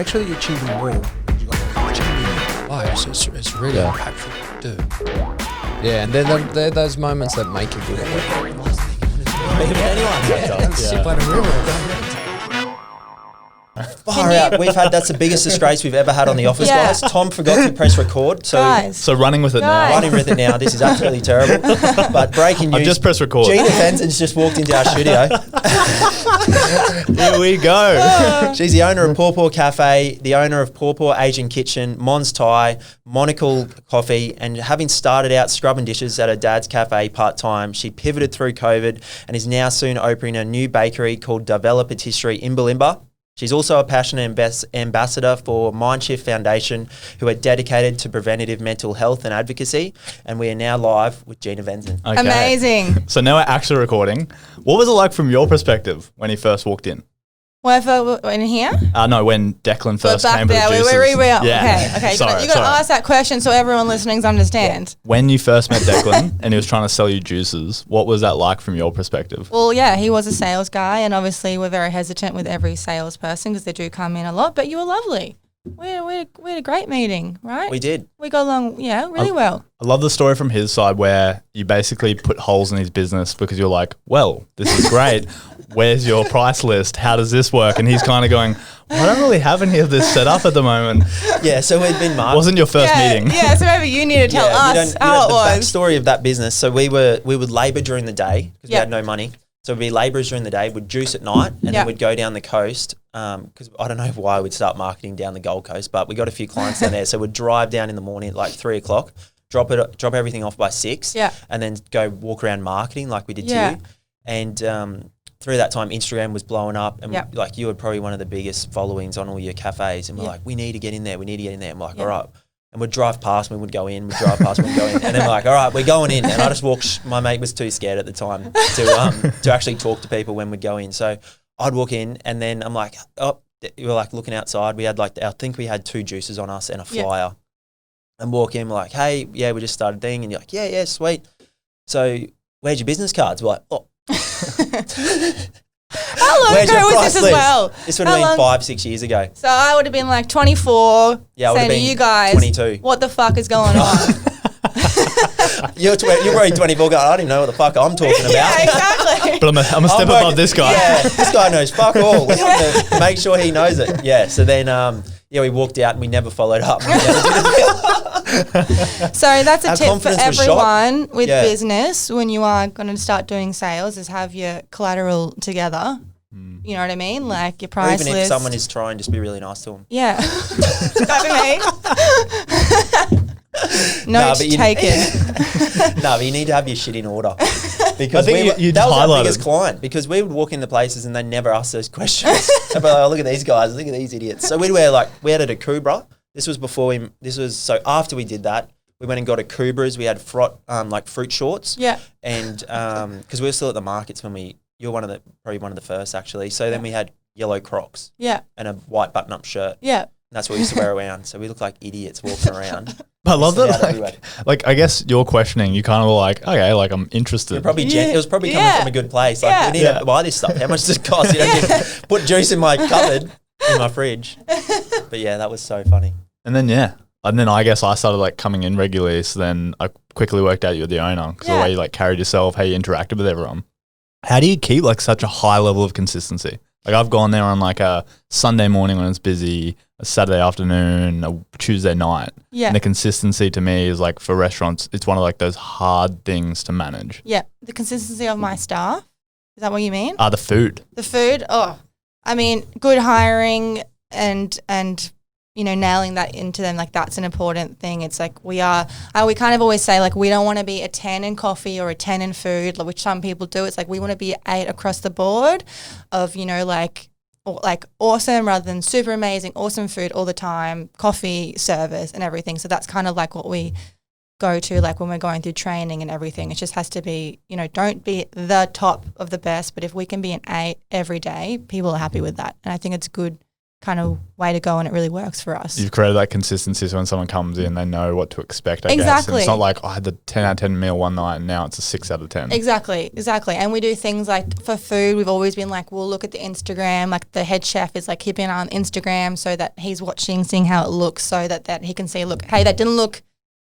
make sure that you're achieving more. You got achieving your life. So it's really impactful to do. Yeah, and they're those moments that make you do it. Sit by the river. Far out. That's the biggest disgrace we've ever had on The Office, guys. Tom forgot to press record. So running with it now. Running with it now. This is absolutely terrible. But breaking news. I've just pressed record. Giorgina Venzin's just walked into our studio. Here we go. She's the owner of Pawpaw Cafe, the owner of Pawpaw Asian Kitchen, Mons Thai, Monocle Coffee, and having started out scrubbing dishes at her dad's cafe part-time, she pivoted through COVID and is now soon opening a new bakery called Darvella Pa in Bulimba. She's also a passionate ambassador for MindShift Foundation, who are dedicated to preventative mental health and advocacy. And we are now live with Giorgina Venzin. Okay. Amazing. So now we're actually recording. What was it like from your perspective when he first walked in? In here? No, when Declan first came to the juices. Okay. You got to ask that question so everyone listening understands. When you first met Declan and he was trying to sell you juices, what was that like from your perspective? Well, yeah, he was a sales guy, and obviously we're very hesitant with every salesperson because they do come in a lot, but you were lovely. We had a great meeting, right? We did. We got along, really well. I love the story from his side where you basically put holes in his business because you're like, well, this is great. Where's your price list? How does this work? And he's kind of going, well, I don't really have any of this set up at the moment. Yeah, so we'd been marketing. Wasn't your first meeting. Yeah, so maybe you need to tell us how it was. The backstory of that business. So we would labour during the day because we had no money. So we'd be labourers during the day, we'd juice at night, and then we'd go down the coast because I don't know why we'd start marketing down the Gold Coast, but we got a few clients down there. So we'd drive down in the morning at like 3 o'clock, drop everything off by 6, and then go walk around marketing like we did to you. And through that time, Instagram was blowing up, and like you were probably one of the biggest followings on all your cafes, and we're like, we need to get in there. And we're like, all right. And we'd drive past, we would go in, and then we're like, all right, we're going in. And I just walked, my mate was too scared at the time to actually talk to people when we'd go in. So I'd walk in, and then I'm like, we were like looking outside. We had I think we had 2 juices on us and a flyer. And walk in, we're like, hey, we just started thing. And you're like, yeah, sweet. So where's your business cards? We're like, oh. How long ago was this as well? This would have been 5-6 years ago. So I would have been like 24, saying to you guys, 22. What the fuck is going on? You're probably 24 going, I don't even know what the fuck I'm talking about. Yeah, exactly. But I'm a step above this guy. Yeah, this guy knows fuck all. We have to make sure he knows it. Yeah, so then we walked out and we never followed up. So that's a tip for everyone with business when you are going to start doing sales is have your collateral together. You know what I mean? Like your price list. Even if someone is trying, just be really nice to them. Yeah. That'd be me. Note taken. No, but you need to have your shit in order. Because that was our biggest client, because we would walk into places and they never ask those questions. They'd be like, oh, look at these guys, look at these idiots. So we had a Kubra. This was so after we did that, we went and got a Kubras. We had fruit shorts. Yeah. And because we were still at the markets when you're probably one of the first actually. So then we had yellow Crocs. Yeah. And a white button-up shirt. Yeah. And that's what we used to wear around. So we look like idiots walking around. I love that. Like, I guess you're questioning. You kind of were like, okay, like I'm interested. It was probably coming from a good place. Like, we need to buy this stuff. How much does it cost? You don't just put juice in my cupboard, in my fridge. But yeah, that was so funny. And then I guess I started like coming in regularly. So then I quickly worked out you're the owner because the way you like carried yourself, how you interacted with everyone. How do you keep like such a high level of consistency? Like I've gone there on like a Sunday morning when it's busy, a Saturday afternoon, a Tuesday night. Yeah. And the consistency to me is like for restaurants, it's one of like those hard things to manage. Yeah. The consistency of my staff. Is that what you mean? The food. The food. Oh, I mean, good hiring and nailing that into them, like that's an important thing. It's like we kind of always say like we don't want to be a 10 in coffee or a 10 in food, which some people do. It's like we want to be 8 across the board of, like awesome rather than super amazing, awesome food all the time, coffee, service and everything. So that's kind of like what we go to like when we're going through training and everything. It just has to be, don't be the top of the best, but if we can be an 8 every day, people are happy with that. And I think it's good kind of way to go, and it really works for us. You've created that consistency, so when someone comes in, they know what to expect, I guess. And it's not like, I had the 10 out of 10 meal one night and now it's a 6 out of 10. Exactly. And we do things like for food, we've always been like, we'll look at the Instagram, like the head chef is like keeping an eye on Instagram so that he's watching, seeing how it looks, so that he can see, look, hey, that didn't look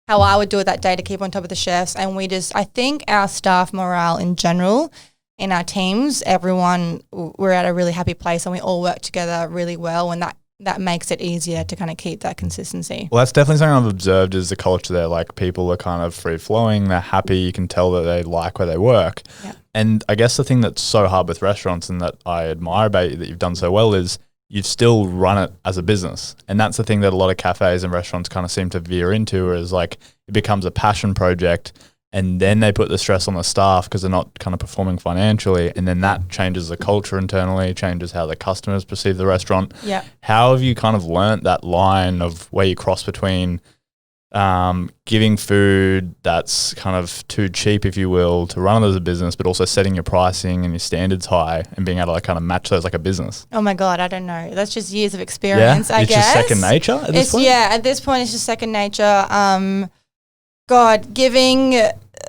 how I would do it that day, to keep on top of the chefs. And I think our staff morale in general, in our teams, everyone, we're at a really happy place and we all work together really well, and that makes it easier to kind of keep that consistency. Well, that's definitely something I've observed is the culture there. Like, people are kind of free flowing, they're happy, you can tell that they like where they work. Yeah. And I guess the thing that's so hard with restaurants and that I admire about you that you've done so well is you still run it as a business. And that's the thing that a lot of cafes and restaurants kind of seem to veer into, is like it becomes a passion project. And then they put the stress on the staff because they're not kind of performing financially. And then that changes the culture internally, changes how the customers perceive the restaurant. Yeah. How have you kind of learnt that line of where you cross between giving food that's kind of too cheap, if you will, to run it as a business, but also setting your pricing and your standards high and being able to like kind of match those like a business? Oh my God, I don't know. That's just years of experience, I guess. It's just second nature at this point? Yeah, at this point it's just second nature. Giving...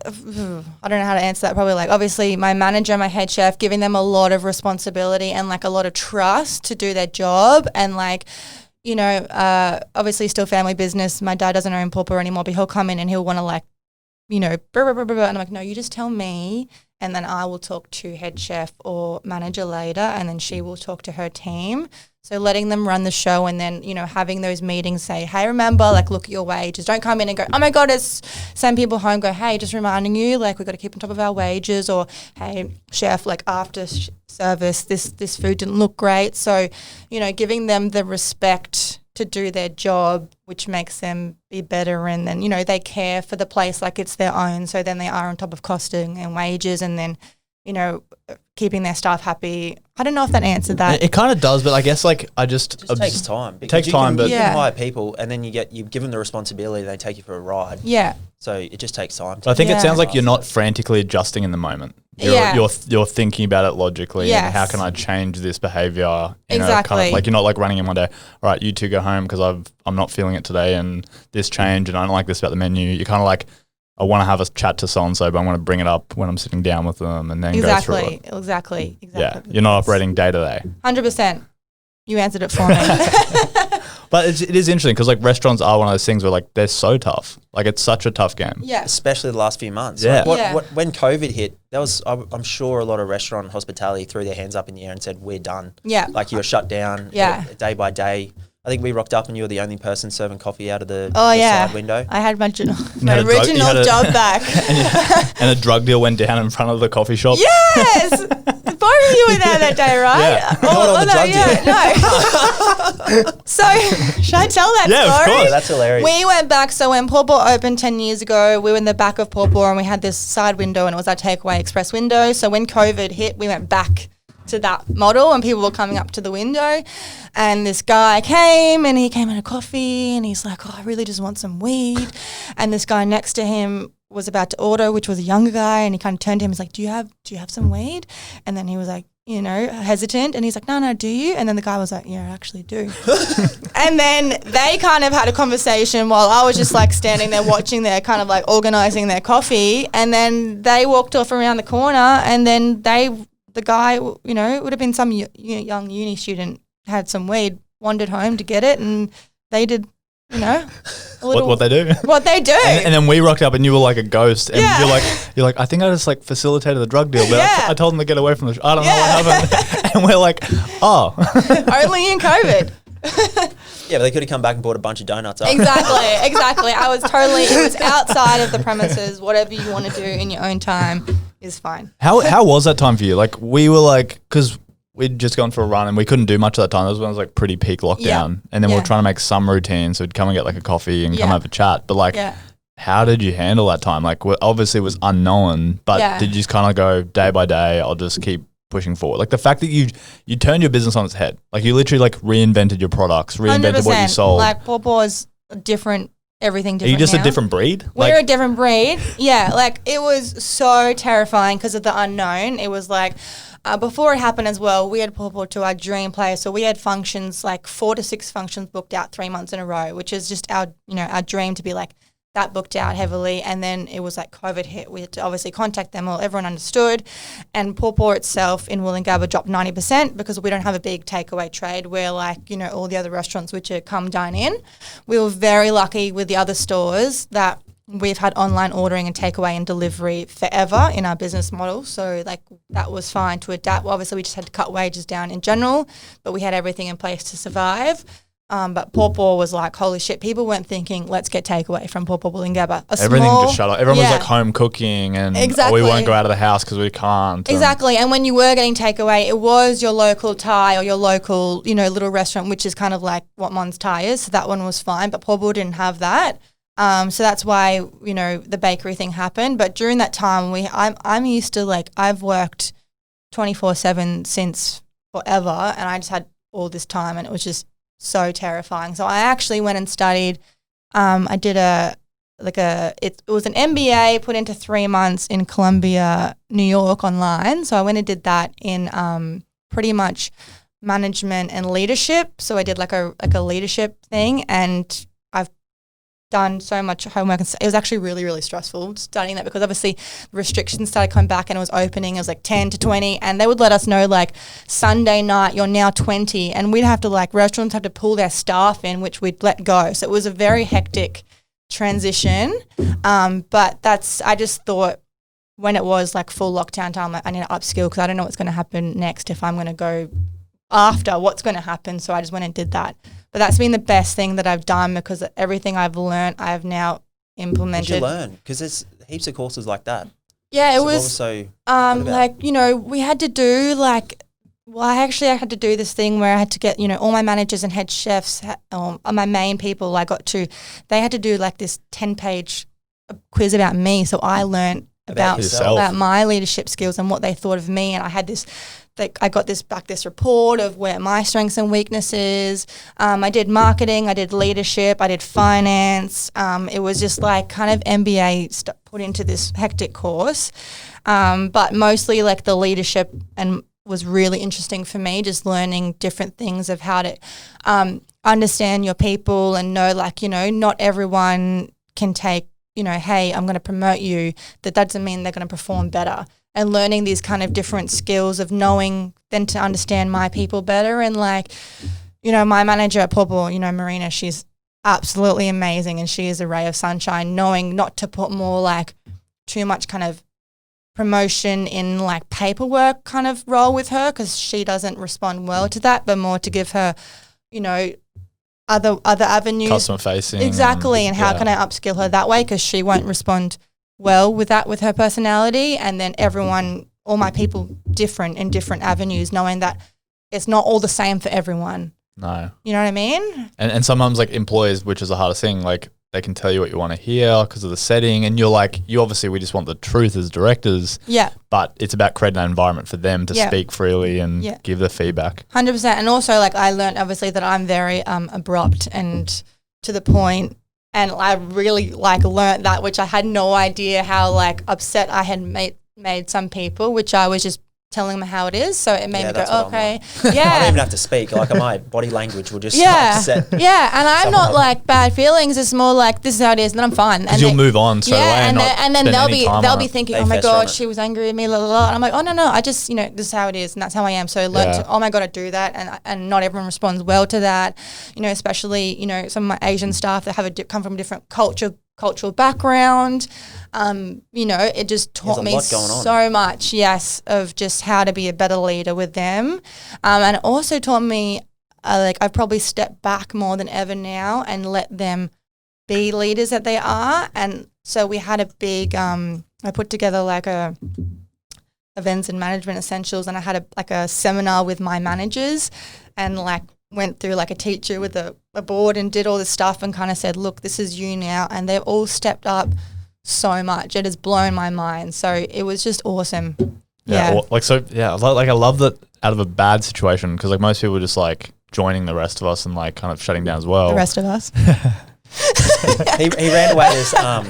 I don't know how to answer that. Probably like, obviously my manager, my head chef, giving them a lot of responsibility and like a lot of trust to do their job. And like, obviously still family business. My dad doesn't own Pawpaw anymore, but he'll come in and he'll want to like, blah, blah, blah, blah, blah. And I'm like, no, you just tell me. And then I will talk to head chef or manager later, and then she will talk to her team. So letting them run the show, and then, having those meetings say, hey, remember, like, look at your wages. Don't come in and go, oh my God, send people home, go, hey, just reminding you, like, we've got to keep on top of our wages, or, hey, chef, like, after service, this food didn't look great. So, giving them the respect to do their job, which makes them be better, and then, they care for the place like it's their own. So then they are on top of costing and wages, and then, keeping their staff happy. I don't know if that answered that. It kind of does, but I guess like it just takes time. Takes time, but you can hire people, and then you give them the responsibility. They take you for a ride. Yeah. So it just takes time. I think it sounds like you're not frantically adjusting in the moment. You're thinking about it logically. Yes. And how can I change this behavior? Exactly. Kind of like, you're not like running in one day, all right, you two go home because I'm not feeling it today, and this change, and I don't like this about the menu. You're kind of like, I want to have a chat to so-and-so, but I want to bring it up when I'm sitting down with them and then go through it. Exactly. Yeah, you're not operating day to day. 100%. You answered it for me. But it is interesting because like restaurants are one of those things where like they're so tough. Like it's such a tough game. Yeah. Especially the last few months. Yeah. Like when COVID hit, I'm sure a lot of restaurant hospitality threw their hands up in the air and said, we're done. Yeah. Like you were shut down day by day. I think we rocked up and you were the only person serving coffee out of the side window. I had my original job back. And a drug deal went down in front of the coffee shop. Yes! Both of you were there that day, right? Yeah. No. So, should I tell that story? Yeah, of course. Yeah, that's hilarious. We went back, so when Pawpaw opened 10 years ago, we were in the back of Pawpaw and we had this side window, and it was our takeaway express window. So when COVID hit, we went back to that model, and people were coming up to the window, and this guy came and he came in a coffee and he's like, oh, I really just want some weed. And this guy next to him was about to order, which was a younger guy, and he kind of turned to him, he's like, do you have some weed? And then he was like, hesitant, and he's like, no, do you? And then the guy was like, yeah, I actually do. And then they kind of had a conversation while I was just like standing there watching, their kind of like organizing their coffee, and then they walked off around the corner, and then the guy, it would have been some young uni student, had some weed, wandered home to get it, and they did, what they do. What they do. And then we rocked up and you were like a ghost, and you're like, I think I just like facilitated the drug deal, but I told them to get away from the I don't know what happened. And we're like, oh. Only in COVID. Yeah, but they could have come back and bought a bunch of donuts up. Exactly. It was outside of the premises. Whatever you want to do in your own time is fine. How was that time for you? Like, we were like, because we'd just gone for a run and we couldn't do much at that time. That was when it was like pretty peak lockdown. And then we were trying to make some routine. So we'd come and get like a coffee and come have a chat. But like, how did you handle that time? Like, obviously it was unknown, but did you just kind of go day by day, I'll just keep pushing forward? Like the fact that you turned your business on its head. Like you literally like reinvented your products, reinvented 100%. what you sold. Like Pawpaw is different. Everything different. Are you just now. a different breed? We're a different breed. Yeah, like it was so terrifying because of the unknown. It was like, before it happened as well, we had Pawpaw to our dream place. So we had functions, like 4 to 6 functions booked out 3 months in a row, which is just our dream to be like that booked out heavily. And then it was like COVID hit. We had to obviously contact them all. Everyone understood. And Pawpaw itself in Wollongabba dropped 90% because we don't have a big takeaway trade where like, all the other restaurants which are come dine in. We were very lucky with the other stores that we've had online ordering and takeaway and delivery forever in our business model. So like that was fine to adapt. Well, obviously we just had to cut wages down in general, but we had everything in place to survive. But Pawpaw was like, holy shit, people weren't thinking, let's get takeaway from Pawpaw Wollongabba. Everything just shut off. Everyone was like home cooking and exactly. we won't go out of the house because we can't. Exactly. And when you were getting takeaway, it was your local Thai or your local, little restaurant, which is kind of like what Mons Thai is. So that one was fine, but Pawpaw didn't have that. So that's why, the bakery thing happened. But during that time, I'm used to like, I've worked 24/7 since forever and I just had all this time and it was just so terrifying. So I actually went and studied. I did it was an MBA put into 3 months in Columbia, New York online. So I went and did that in pretty much management and leadership. So I did like a leadership thing and I've done so much homework. It was actually really, really stressful studying that because obviously restrictions started coming back and it was opening. It was like 10 to 20 and they would let us know like Sunday night, you're now 20 and we'd have to restaurants have to pull their staff in, which we'd let go. So it was a very hectic transition. But I just thought when it was like full lockdown time, like I need to upskill because I don't know what's going to happen next if I'm going to go after what's going to happen. So I just went and did that. But that's been the best thing that I've done because everything I've learned, I've now implemented. What did you learn? Because there's heaps of courses like that. Yeah, it was so we had to do I had to do this thing where I had to get, all my managers and head chefs, my main people they had to do like this 10-page quiz about me. So I learned about my leadership skills and what they thought of me. And I had this, I got this report of where my strengths and weaknesses. I did marketing, I did leadership, I did finance. It was just like kind of MBA put into this hectic course. But mostly like the leadership and was really interesting for me, just learning different things of how to understand your people and know not everyone can take, hey, I'm going to promote you. That doesn't mean they're going to perform better. And learning these kind of different skills of knowing then to understand my people better. And my manager at Pawpaw, Marina, she's absolutely amazing and she is a ray of sunshine, knowing not to put more too much kind of promotion in paperwork kind of role with her because she doesn't respond well to that, but more to give her, other avenues. Customer facing. Exactly. And how can I upskill her that way? Because she won't respond well with that, with her personality. And then all my people different in different avenues, knowing that it's not all the same for everyone. No. You know what I mean? And sometimes employers, which is the hardest thing, they can tell you what you want to hear because of the setting. And you're we just want the truth as directors. Yeah. But it's about creating an environment for them to speak freely and give the feedback. 100%. And also I learned obviously that I'm very abrupt and to the point. And I really learned that, which I had no idea how upset I had made some people, which I was just telling them how it is. So it made me go, okay. Yeah. I don't even have to speak. My body language will just upset. Yeah. And I'm not bad feelings. It's more this is how it is and then I'm fine. And you'll move on straight away. And then they'll be thinking, oh my God, she was angry with me, la, la, la. And I'm like, oh no, I just, this is how it is and that's how I am. So I learned to, oh my God, I do that. And not everyone responds well to that. Especially, some of my Asian staff that come from a different cultural background. It just taught me so much, of just how to be a better leader with them. And it also taught me, I've probably stepped back more than ever now and let them be leaders that they are. And so we had a big, I put together a events and management essentials and I had a seminar with my managers and went through a teacher with a board and did all this stuff and kind of said, look, this is you now. And they've all stepped up so much. It has blown my mind. So it was just awesome. I love that out of a bad situation because most people are just joining the rest of us and kind of shutting down as well. The rest of us. he ran away to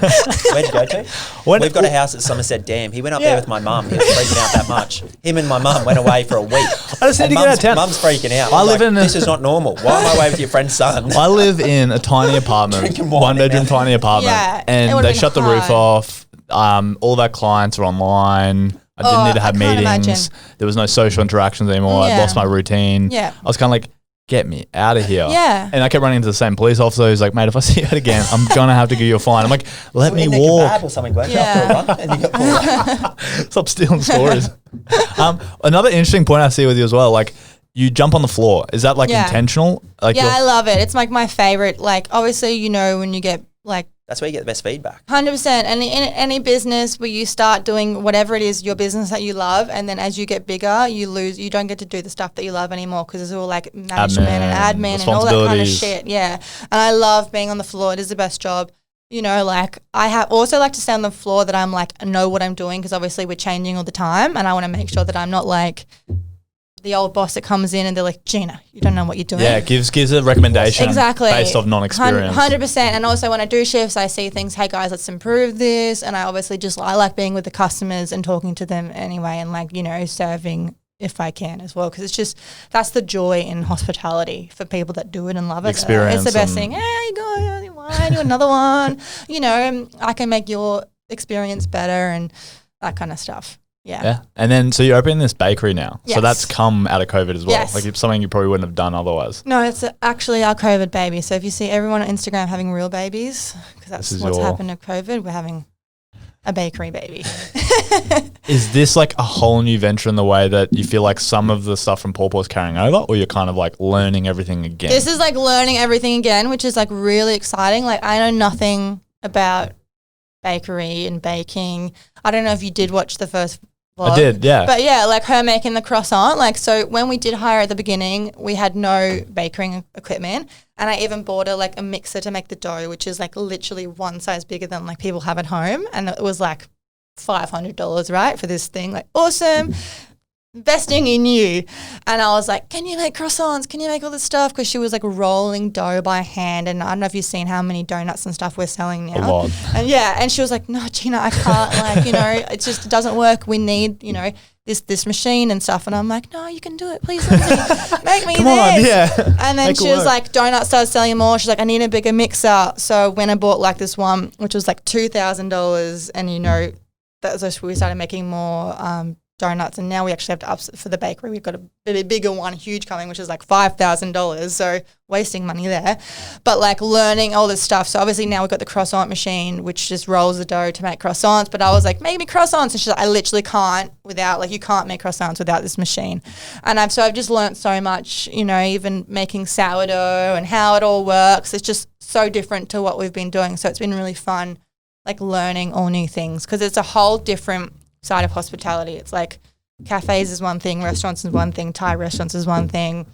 where'd you go to? We've got a house at Somerset Dam. He went up there with my mum. He was freaking out that much. Him and my mum went away for a week. I just need to get out of town. Mum's freaking out. I live in this is not normal. Why am I away with your friend's son? I live in a tiny apartment, one bedroom tiny apartment, and they shut the roof off. All of our clients are online. I didn't need to have meetings. Imagine. There was no social interactions anymore. I lost my routine. I was kind of like, get me out of here. And I kept running into the same police officer who's like, mate, if I see you again, I'm going to have to give you a fine. I'm like, let me walk. Or something, after a run, and you got pulled. Stop stealing stories. Another interesting point I see with you as well, like you jump on the floor. Is that like intentional? Like I love it. It's like my favorite. Like obviously, you know, when you get like, that's where you get the best feedback. 100%. And in any business where you start doing whatever it is, your business that you love, and then as you get bigger, you don't get to do the stuff that you love anymore because it's all like management and admin and all that kind of shit. Yeah. And I love being on the floor. It is the best job. You know, like I have also like to stay on the floor that I'm like, I know what I'm doing because obviously we're changing all the time and I want to make sure that I'm not like the old boss that comes in and they're like, Gina, you don't know what you're doing. Yeah, gives a recommendation based off non-experience. 100%. And also when I do shifts, I see things, hey guys, let's improve this. And I obviously I like being with the customers and talking to them anyway and like, you know, serving if I can as well. Because it's just, that's the joy in hospitality for people that do it and love it. Experience. It's the best thing. Hey, you go, you want do another one. You know, I can make your experience better and that kind of stuff. Yeah. And then, so you're opening this bakery now. Yes. So that's come out of COVID as well. Yes. Like it's something you probably wouldn't have done otherwise. No, it's actually our COVID baby. So if you see everyone on Instagram having real babies, because that's what's happened to COVID, we're having a bakery baby. Is this like a whole new venture in the way that you feel like some of the stuff from Pawpaw's carrying over, or you're kind of like learning everything again? This is like learning everything again, which is like really exciting. Like I know nothing about bakery and baking. I don't know if you did watch the first vlog. I did, yeah. But yeah, like her making the croissant. Like, so when we did hire at the beginning, we had no baking equipment. And I even bought a mixer to make the dough, which is like literally one size bigger than like people have at home. And it was like $500, right, for this thing. Like, awesome. Investing in you. And I was like, can you make croissants? Can you make all this stuff? Because she was like rolling dough by hand. And I don't know if you've seen how many donuts and stuff we're selling now. A lot. And yeah, and she was like, no, Gina, I can't, like, you know, it just doesn't work. We need, you know, this machine and stuff. And I'm like, no, you can do it. Please make me Come this. on, yeah. And then she was like, donuts started selling more. She's like, I need a bigger mixer. So when I bought like this one, which was like $2,000, and you know, that was we started making more donuts, and now we actually have to up for the bakery. We've got a bigger one, huge coming, which is like $5,000. So wasting money there, but like learning all this stuff. So obviously now we've got the croissant machine, which just rolls the dough to make croissants. But I was like, make me croissants, and she's like, I literally can't without, like, you can't make croissants without this machine. And I've just learned so much, you know, even making sourdough and how it all works. It's just so different to what we've been doing. So it's been really fun, like learning all new things, because it's a whole different side of hospitality. It's like cafes is one thing, restaurants is one thing, Thai restaurants is one thing,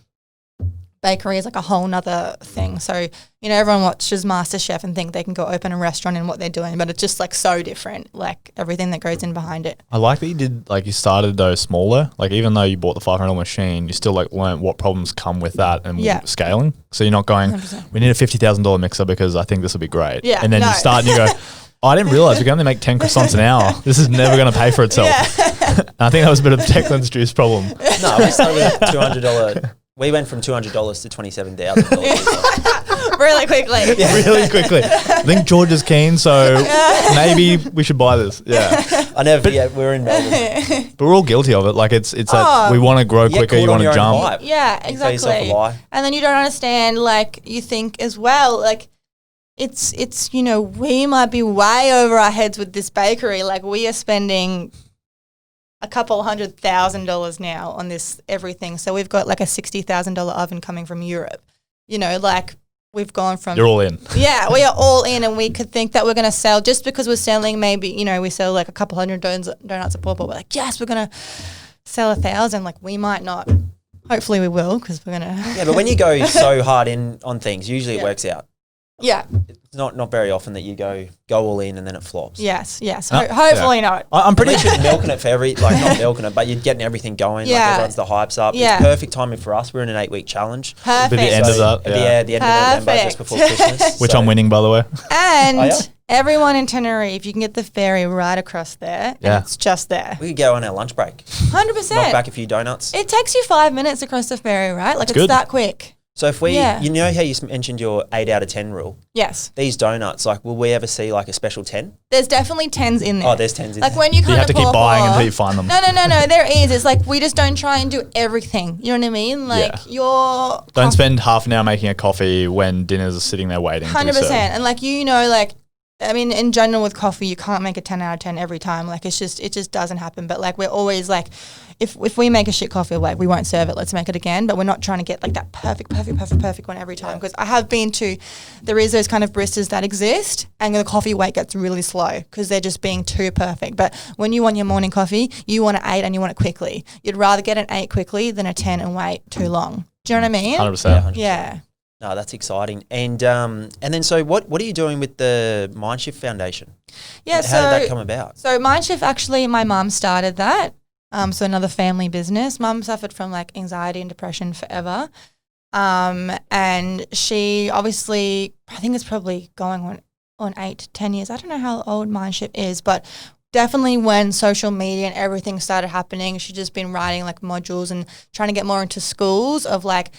bakery is like a whole nother thing. So, you know, everyone watches MasterChef and think they can go open a restaurant in what they're doing, but it's just like so different, like everything that goes in behind it. I like that you did, like you started though smaller, like even though you bought the $500 machine, you still like learned what problems come with that and scaling. So you're not going, 100%. We need a $50,000 mixer because I think this will be great. Yeah, and then you start and you go, oh, I didn't realize we can only make 10 croissants an hour. This is never going to pay for itself. And I think that was a bit of Declan's juice problem. No, we started with $200. We went from $200 to $27,000. Really quickly. Yeah. Really quickly. I think George is keen, so maybe we should buy this. Yeah. I never forget, we were in Melbourne. But we're all guilty of it. Like it's that we want to grow quicker, you want to jump. Yeah, exactly. And then you don't understand, like you think as well, like, it's you know, we might be way over our heads with this bakery. Like we are spending a couple $100,000 now on this everything. So we've got like a $60,000 oven coming from Europe. You know, like we've gone from... You're all in. Yeah, we are all in, and we could think that we're going to sell, just because we're selling maybe, you know, we sell like a couple hundred donuts at Pawpaw. We're like, yes, we're going to sell 1,000. Like we might not. Hopefully we will, because we're going to... Yeah, but when you go so hard in on things, usually it works out. Yeah. It's not very often that you go all in and then it flops. Yes. Hopefully not. I'm pretty At least you're milking it for not milking it, but you're getting everything going. Yeah. Like everyone's the hypes up. Yeah. It's perfect timing for us. We're in an 8-week challenge. Perfect. Be the end of that. At the end of November, just before Christmas. Which I'm winning, by the way. And Oh, yeah? everyone in Tenerife, you can get the ferry right across there. Yeah. And it's just there. We could go on our lunch break. 100%. Knock back a few donuts. It takes you 5 minutes across the ferry, right? Like it's good. that quick. So if we, Yeah. you know how you mentioned your 8 out of 10 rule? Yes. These donuts, like, will we ever see like a special 10? There's definitely 10s in there. Oh, there's 10s in Like there. when you kind You have to of keep buying until you find them. No. There is. It's like we just don't try and do everything. You know what I mean? Like you're Don't spend half an hour making a coffee when dinner's sitting there waiting. 100%. And like I mean, in general with coffee, you can't make a 10 out of 10 every time. Like it just doesn't happen. But like we're always like, if we make a shit coffee, like we won't serve it. Let's make it again. But we're not trying to get like that perfect one every time. Because I have been to, there is those kind of baristas that exist, and the coffee wait gets really slow because they're just being too perfect. But when you want your morning coffee, you want an 8 and you want it quickly. You'd rather get an 8 quickly than a 10 and wait too long. Do you know what I mean? 100%. Yeah. No, that's exciting. And then so what are you doing with the MindShift Foundation? Yeah. How did that come about? So MindShift, actually, my mum started that. So another family business. Mum suffered from like anxiety and depression forever. And she obviously, I think it's probably going on 8 to 10 years. I don't know how old MindShift is, but definitely when social media and everything started happening, she's just been writing like modules and trying to get more into schools of like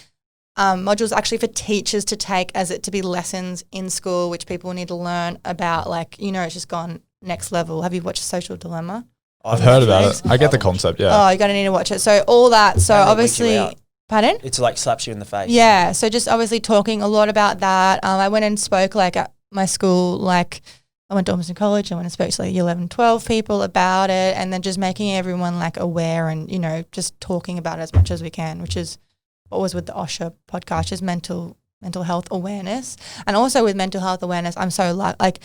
modules actually for teachers to take as it to be lessons in school, which people need to learn about. Like, it's just gone next level. Have you watched Social Dilemma? I've heard about it. I get the concept, yeah. Oh, you're going to need to watch it. So all that. So How many weeks you obviously, out? pardon? It's like slaps you in the face. Yeah. So just obviously talking a lot about that. I went and spoke like at my school, like I went to Ormiston College. I went and spoke to like 11, 12 people about it, and then just making everyone like aware and, just talking about it as much as we can, which is what was with the OSHA podcast, just mental health awareness. And also with mental health awareness, I'm so like,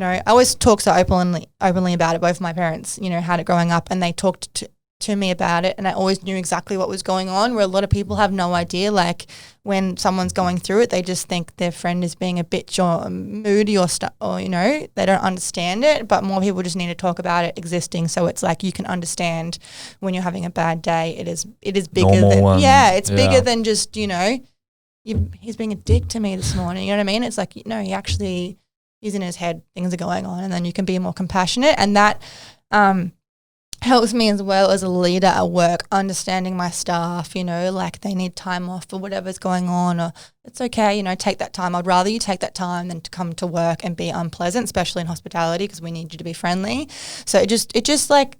I always talk so openly about it. Both of my parents, had it growing up, and they talked to me about it, and I always knew exactly what was going on, where a lot of people have no idea. Like when someone's going through it, they just think their friend is being a bitch or moody or they don't understand it. But more people just need to talk about it existing, so it's like you can understand when you're having a bad day. It is bigger Normal than bigger than just he's being a dick to me this morning. You know what I mean? It's like he actually he's in his head, things are going on, and then you can be more compassionate, and that helps me as well as a leader at work, understanding my staff, like they need time off for whatever's going on, or it's okay, take that time. I'd rather you take that time than to come to work and be unpleasant, especially in hospitality, because we need you to be friendly. So it just like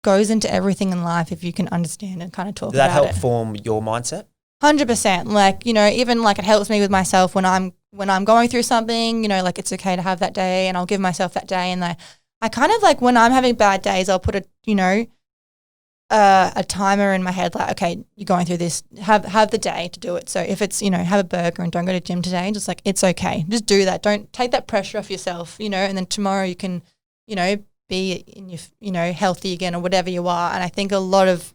goes into everything in life if you can understand and kind of talk about it. Did that help form your mindset? 100%. Like, even like it helps me with myself when I'm going through something, like it's okay to have that day, and I'll give myself that day. And I kind of like when I'm having bad days, I'll put a timer in my head, like, okay, you're going through this, have the day to do it. So if it's, have a burger and don't go to gym today, just like, it's okay. Just do that. Don't take that pressure off yourself, and then tomorrow you can, be in your, healthy again or whatever you are. And I think a lot of,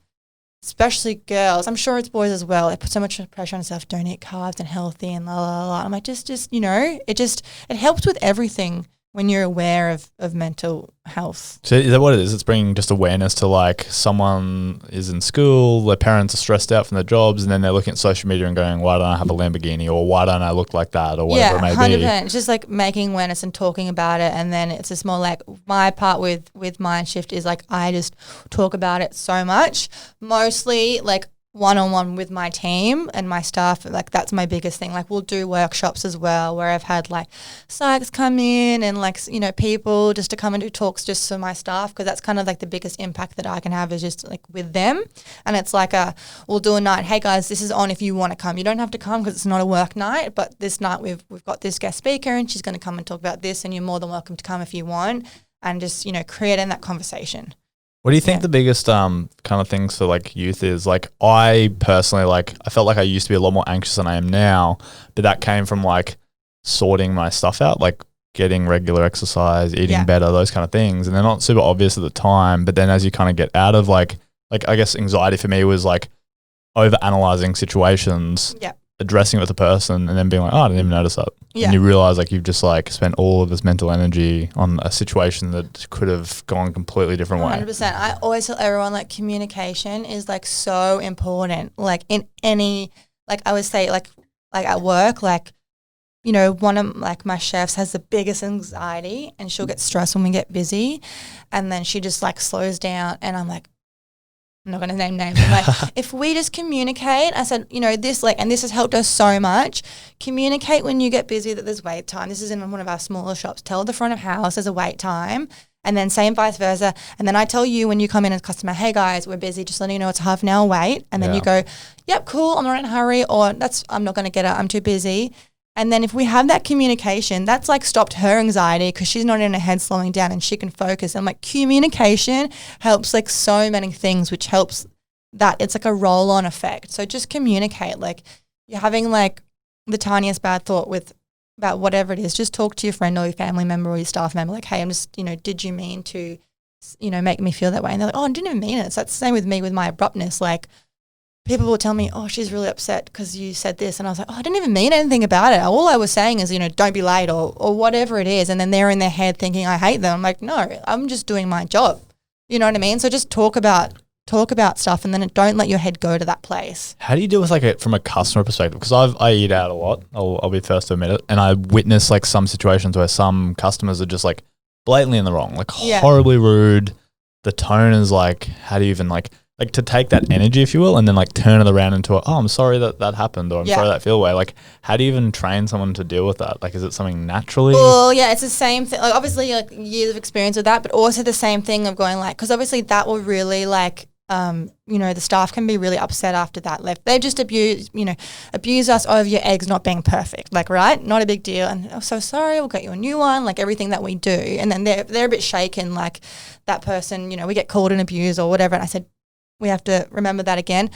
especially girls, I'm sure it's boys as well, they put so much pressure on themselves, don't eat carbs and healthy and la la la. I'm like, it helps with everything when you're aware of mental health. So is that what it is? It's bringing just awareness to like someone is in school, their parents are stressed out from their jobs, and then they're looking at social media and going, why don't I have a Lamborghini, or why don't I look like that, or whatever it may 100%. be. It's just like making awareness and talking about it. And then it's just more like my part with MindShift is like I just talk about it so much, mostly like one-on-one with my team and my staff. Like that's my biggest thing. Like we'll do workshops as well, where I've had like psychs come in and like people just to come and do talks just for my staff, because that's kind of like the biggest impact that I can have is just like with them. And it's like we'll do a night, hey guys, this is on if you want to come. You don't have to come because it's not a work night, but this night we've got this guest speaker and she's going to come and talk about this, and you're more than welcome to come if you want, and just creating that conversation. What do you think the biggest kind of things for like youth is? Like I personally, like I felt like I used to be a lot more anxious than I am now, but that came from like sorting my stuff out, like getting regular exercise, eating better, those kind of things. And they're not super obvious at the time, but then as you kind of get out of like I guess anxiety for me was like over analyzing situations. Yeah. addressing it with the person and then being like, oh, I didn't even notice that. Yeah. And you realize like you've just like spent all of this mental energy on a situation that could have gone a completely different way. 100%. I always tell everyone like communication is like so important. Like in any, like I would say like at work, like, you know, one of like my chefs has the biggest anxiety and she'll get stressed when we get busy, and then she just like slows down, and I'm like, I'm not going to name names. I'm like, if we just communicate, I said, you know, this like, and this has helped us so much. Communicate when you get busy that there's wait time. This is in one of our smaller shops. Tell the front of house there's a wait time, and then same vice versa. And then I tell you when you come in as a customer, hey guys, we're busy. Just letting you know it's a half an hour wait. And then you go, yep, cool. I'm not in a hurry, or I'm not going to get it. I'm too busy. And then if we have that communication, that's like stopped her anxiety because she's not in her head slowing down and she can focus. And like communication helps like so many things, which helps that it's like a roll on effect. So just communicate. Like you're having like the tiniest bad thought about whatever it is, just talk to your friend or your family member or your staff member. Like, hey, I'm just, you know, did you mean to, you know, make me feel that way? And they're like, oh, I didn't even mean it. So that's the same with me with my abruptness. Like, people will tell me, oh, she's really upset because you said this. And I was like, oh, I didn't even mean anything about it. All I was saying is, you know, don't be late or whatever it is. And then they're in their head thinking I hate them. I'm like, no, I'm just doing my job. You know what I mean? So just talk about stuff, and then don't let your head go to that place. How do you deal with like it from a customer perspective? Because I eat out a lot. I'll be first to admit it. And I witness like some situations where some customers are just like blatantly in the wrong, like horribly rude. The tone is like, how do you even like to take that energy, if you will, and then like turn it around into oh, I'm sorry that happened, or I'm sorry that feel away. Like, how do you even train someone to deal with that? Like, is it something naturally? Well, yeah, it's the same thing. Like, obviously, like years of experience with that, but also the same thing of going like, because obviously that will really like, you know, the staff can be really upset after that left. They've just abused us over your eggs not being perfect. Like, right? Not a big deal. And I'm so sorry, we'll get you a new one, like everything that we do. And then they're a bit shaken, like that person, you know, we get called and abused or whatever. And I said, we have to remember that again.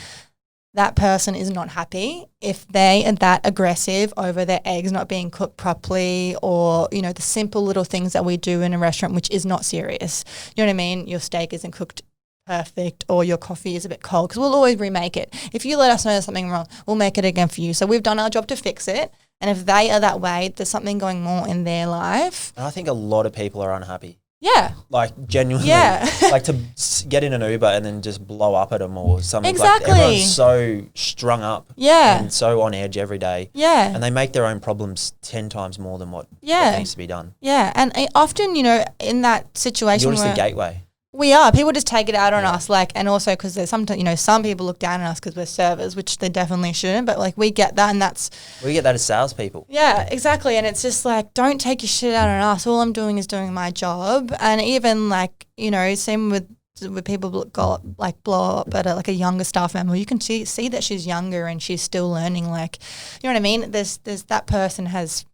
That person is not happy if they are that aggressive over their eggs not being cooked properly, or, you know, the simple little things that we do in a restaurant, which is not serious. You know what I mean? Your steak isn't cooked perfect, or your coffee is a bit cold, because we'll always remake it. If you let us know there's something wrong, we'll make it again for you. So we've done our job to fix it. And if they are that way, there's something going more in their life. And I think a lot of people are unhappy. Yeah. Like genuinely. Yeah. Like to get in an Uber and then just blow up at them or something. Exactly. Like everyone's so strung up. Yeah. And so on edge every day. Yeah. And they make their own problems 10 times more than what needs to be done. Yeah. And often, you know, in that situation, You're just the gateway. We are. People just take it out on us, like, and also because there's sometimes, you know, some people look down on us because we're servers, which they definitely shouldn't. But like, we get that, and we get that as salespeople. Yeah, exactly. And it's just like, don't take your shit out on us. All I'm doing is doing my job. And even like, you know, same with people blow up at like a younger staff member. You can see that she's younger and she's still learning. Like, you know what I mean? There's that person has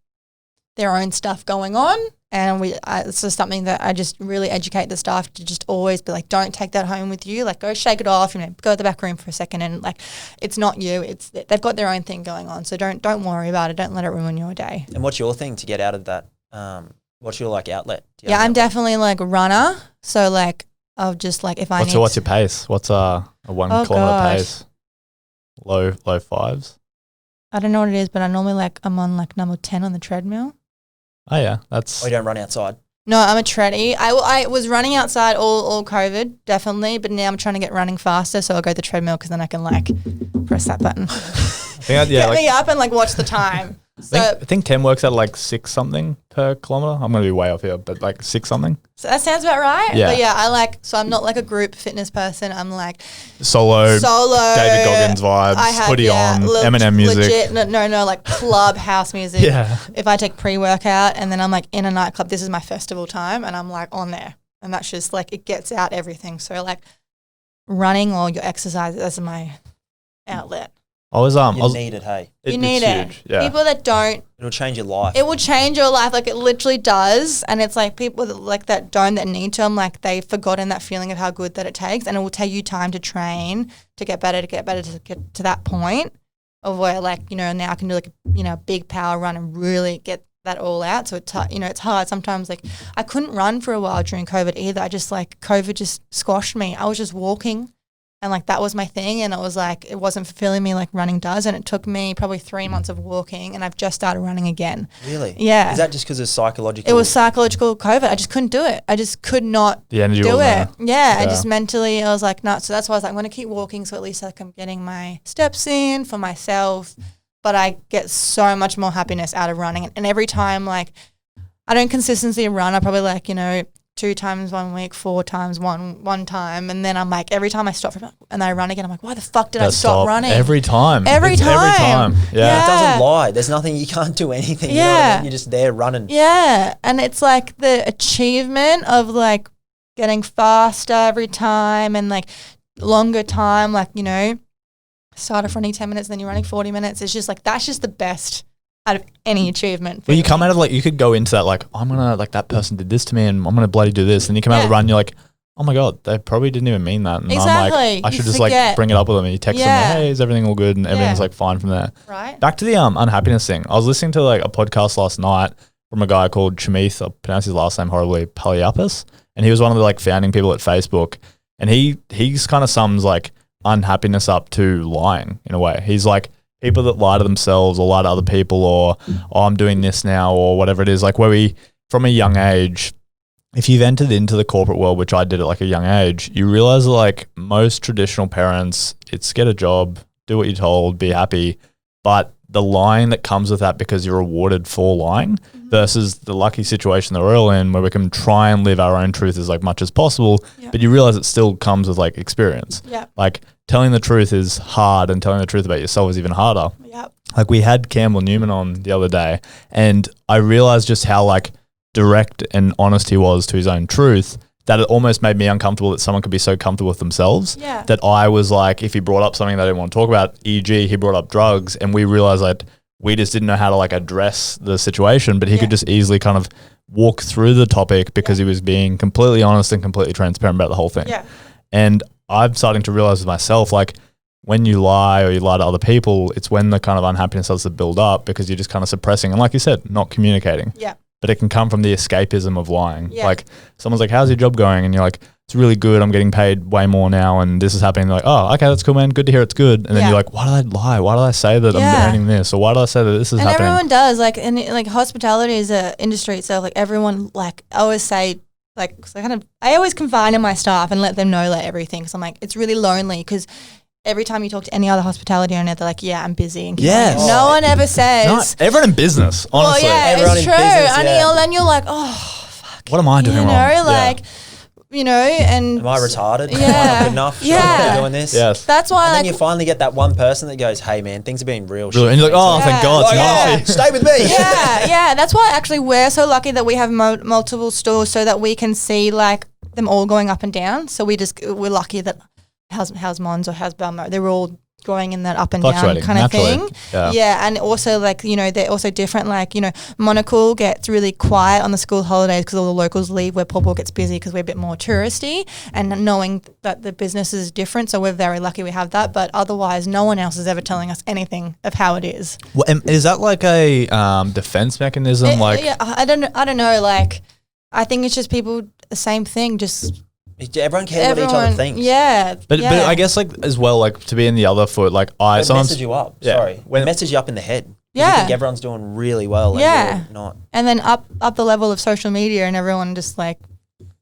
their own stuff going on. And it's just something that I just really educate the staff to just always be like, don't take that home with you. Like, go shake it off, you know, go to the back room for a second, and like, it's not you. They've got their own thing going on. So don't worry about it. Don't let it ruin your day. And what's your thing to get out of that? What's your like outlet? Yeah, I'm definitely like a runner. So like, I'll just like, if I need. What's your pace? What's a 1 kilometer pace? Low fives. I don't know what it is, but I'm on like number 10 on the treadmill. Oh yeah, that's. Or you don't run outside. No, I'm a treadie. I was running outside all COVID, definitely, but now I'm trying to get running faster, so I'll go to the treadmill because then I can like press that button. Get me up and like watch the time. I think 10 works out like 6 something per kilometer. I'm going to be way off here, but like 6 something. So that sounds about right. Yeah. But yeah, so I'm not like a group fitness person. I'm like solo David Goggins vibes, hoodie on, Eminem music. Legit, no, like club house music. Yeah. If I take pre-workout and then I'm like in a nightclub, this is my festival time, and I'm like on there. And that's just like, it gets out everything. So like running or your exercise, that's my outlet. You need it, hey. You need it. Huge. Yeah. People that don't. It'll change your life. It will change your life. Like, it literally does. And it's like people that need to, I'm like, they've forgotten that feeling of how good that it takes. And it will take you time to train, to get better, to get to that point of where, like, you know, now I can do like, you know, a big power run and really get that all out. So it's hard. Sometimes, like, I couldn't run for a while during COVID either. I just, like, COVID just squashed me. I was just walking And like that was my thing, and it was like it wasn't fulfilling me like running does, and it took me probably 3 months of walking, and I've just started running again. Really? Yeah. Is that just because of psychological? It was psychological COVID. I just couldn't do it. I just could not The energy do wasn't it. there. Yeah, I Yeah. just mentally I was like, no. So that's why I was like, I'm going to keep walking, so at least like I'm getting my steps in for myself. But I get so much more happiness out of running, and every time like I don't consistently run. I probably like 2 times 1 week, 4 times one time, and then I'm like every time I stop and I run again, I'm like, why the fuck did I stop running? Every time. Every It's time. Every time. Yeah. It doesn't lie. There's nothing, you can't do anything. You know what I mean? You're just there running. Yeah, and it's like the achievement of like getting faster every time and like longer time, like start off running 10 minutes, then you're running 40 minutes. It's just like that's just the best out of any achievement. Well, you come out of like, you could go into that like, I'm going to, like that person did this to me and I'm going to bloody do this. And you come out of the run, you're like, oh my God, they probably didn't even mean that. And Exactly. I'm like, I should You just like forget. bring it up with them. And you text them, hey, is everything all good? And everything's like fine from there. Right. Back to the unhappiness thing. I was listening to like a podcast last night from a guy called Chamith, I'll pronounce his last name horribly, Paliapis. And he was one of the like founding people at Facebook. And he's kind of sums like unhappiness up to lying in a way. He's like, people that lie to themselves or lie to other people or, oh, I'm doing this now or whatever it is, like where we, from a young age, if you've entered into the corporate world, which I did at like a young age, you realize that like most traditional parents, it's get a job, do what you're told, be happy. But the lying that comes with that because you're rewarded for lying versus the lucky situation that we're all in where we can try and live our own truth as like much as possible, but you realize it still comes with like experience. Yeah. Like telling the truth is hard and telling the truth about yourself is even harder. Yep. Like we had Campbell Newman on the other day and I realized just how like direct and honest he was to his own truth that it almost made me uncomfortable that someone could be so comfortable with themselves that I was like, if he brought up something that I didn't want to talk about, e.g. he brought up drugs and we realized that we just didn't know how to like address the situation, but he could just easily kind of walk through the topic because he was being completely honest and completely transparent about the whole thing. Yeah. And I'm starting to realize with myself, like when you lie or you lie to other people, it's when the kind of unhappiness starts to build up because you're just kind of suppressing and like you said, not communicating. Yeah. But it can come from the escapism of lying. Yeah. Like someone's like, how's your job going? And you're like, it's really good. I'm getting paid way more now and this is happening. They're like, oh, okay, that's cool, man. Good to hear it's good. And then you're like, why did I lie? Why did I say that I'm earning this? Or why did I say that this is and happening? everyone does like, and like hospitality is a industry itself. Like everyone, like I always say, like so I always confide in my staff and let them know like everything. Because I'm like, it's really lonely because every time you talk to any other hospitality owner, they're like, yeah, I'm busy. And no one ever says. No, everyone in business, honestly. Well, yeah, Everyone it's in true. business, And then you're like, oh, fuck. What am I doing wrong? Like, and. Am I retarded? Am I Yeah. not good enough? Should Yeah. I not be doing this? Yes. That's why, And like, then you finally get that one person that goes, hey, man, things have been real shit. And you're like, oh, Yeah. thank God. Like, It's oh, not- stay with me. yeah. That's why actually we're so lucky that we have multiple stores so that we can see like them all going up and down. So we're lucky that how's Mons or how's Balmo, they're all going in that up and down Fluctuating, kind of naturally. thing. Yeah. And also like, they're also different. Like, Monocle gets really quiet on the school holidays because all the locals leave where Pawpaw gets busy because we're a bit more touristy and knowing that the business is different. So we're very lucky we have that. But otherwise, no one else is ever telling us anything of how it is. Well, is that like a defense mechanism? Yeah, I don't know. Like, I think it's just people, the same thing, just Everyone cares what each other thinks. Yeah. But I guess like as well, like to be in the other foot, like They sometimes message you up. Yeah. Sorry. When- They message you up in the head. 'Cause Yeah. You think everyone's doing really well. And Yeah. you're not. And then up the level of social media and everyone just like,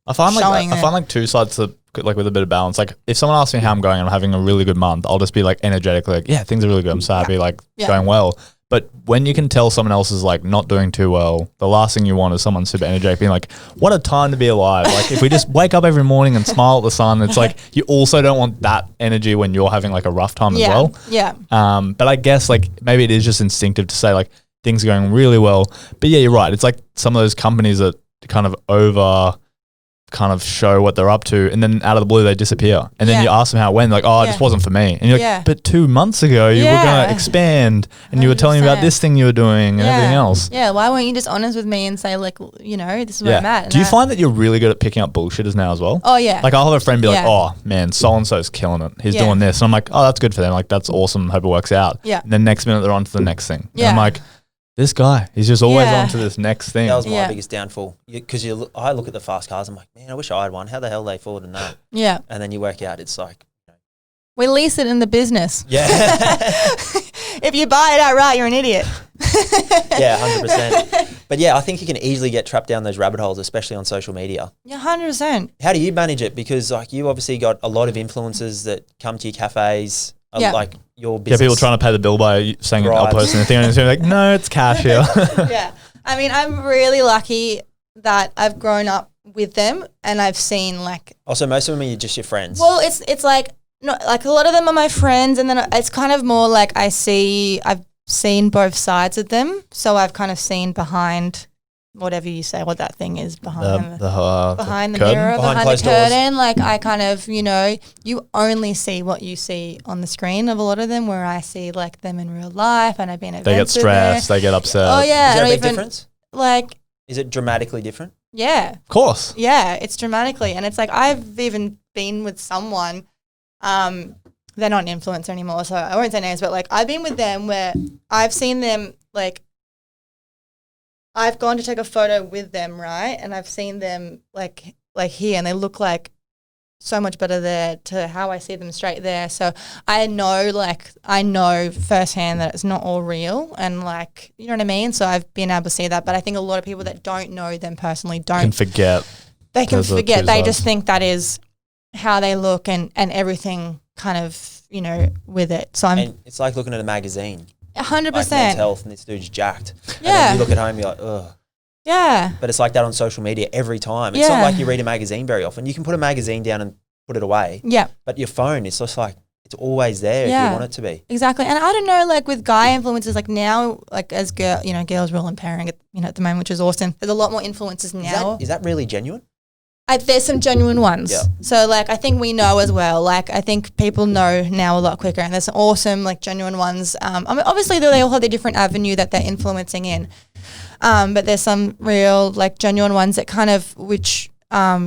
I find showing like I it. find like two sides to like with a bit of balance. Like if someone asks me how I'm going and I'm having a really good month, I'll just be like energetically like, yeah, things are really good. I'm so happy, like it's going well. But when you can tell someone else is like not doing too well, the last thing you want is someone super energetic being like, what a time to be alive. Like if we just wake up every morning and smile at the sun, it's like you also don't want that energy when you're having like a rough time as well. Yeah. But I guess like maybe it is just instinctive to say like things are going really well. But yeah, you're right. It's like some of those companies that kind of show what they're up to and then out of the blue they disappear. And then you ask them how it went, like, oh, it just wasn't for me. And you're like, but 2 months ago you were going to expand and you were telling me about 100%. this thing you were doing and everything else. Yeah, why weren't you just honest with me and say like, this is where I'm at. And Do you find that you're really good at picking up bullshitters now as well? Oh yeah. Like I'll have a friend be like, Yeah. oh man, so-and-so's killing it. He's Yeah. doing this. And I'm like, oh, that's good for them. Like that's awesome. Hope it works out. Yeah. And then next minute they're on to the next thing. And Yeah. I'm like, this guy, he's just always Yeah. on to this next thing. That was my Yeah. biggest downfall. Because I look at the fast cars, I'm like, man, I wish I had one. How the hell they afford in that? Yeah. And then you work out, it's like We lease it in the business. Yeah. If you buy it outright, you're an idiot. Yeah, 100%. But yeah, I think you can easily get trapped down those rabbit holes, especially on social media. Yeah, 100%. How do you manage it? Because like you obviously got a lot of influencers that come to your cafes, like your business. Yeah, people trying to pay the bill by saying Right. I'll post anything on Instagram. Like, no, it's cash here. Yeah. I mean, I'm really lucky that I've grown up with them and I've seen like. Also, most of them are just your friends. Well, it's like no, like a lot of them are my friends, and then it's kind of more like I've seen both sides of them, so I've kind of seen behind whatever you say, what that thing is behind behind the Behind mirror, behind the closed doors. curtain. Like I kind of, you only see what you see on the screen of a lot of them, where I see like them in real life, and I've been at They get events with them. stressed. They get upset. Oh yeah, Is there a and big even, difference? Like Is it dramatically different? yeah, Of course. yeah, it's dramatically, and it's like I've even been with someone. They're not an influencer anymore, so I won't say names, but like I've been with them where I've seen them like I've gone to take a photo with them, right? And I've seen them like here, and they look like so much better there to how I see them straight there. So I know firsthand that it's not all real, and like, you know what I mean? So I've been able to see that, but I think a lot of people that don't know them personally Can forget. they can There's the forget. two They sides. just think that is how they look and everything kind of, with it. So I'm And it's like looking at a magazine, 100%. like Men's Health, and this dude's jacked. And Yeah. then you look at home, you're like, ugh. Yeah. But it's like that on social media every time. It's not Yeah. like you read a magazine very often. You can put a magazine down and put it away. Yeah. But your phone, it's just like, it's always there if Yeah. you want it to be. Exactly. And I don't know, like with guy influencers, like now, like as girls are all empowering at the moment, which is awesome. There's a lot more influencers now. Is that really genuine? There's some genuine ones. Yeah. So like I think we know as well. Like I think people know now a lot quicker, and there's some awesome like genuine ones. I mean, obviously they all have their different avenue that they're influencing in, but there's some real like genuine ones that kind of which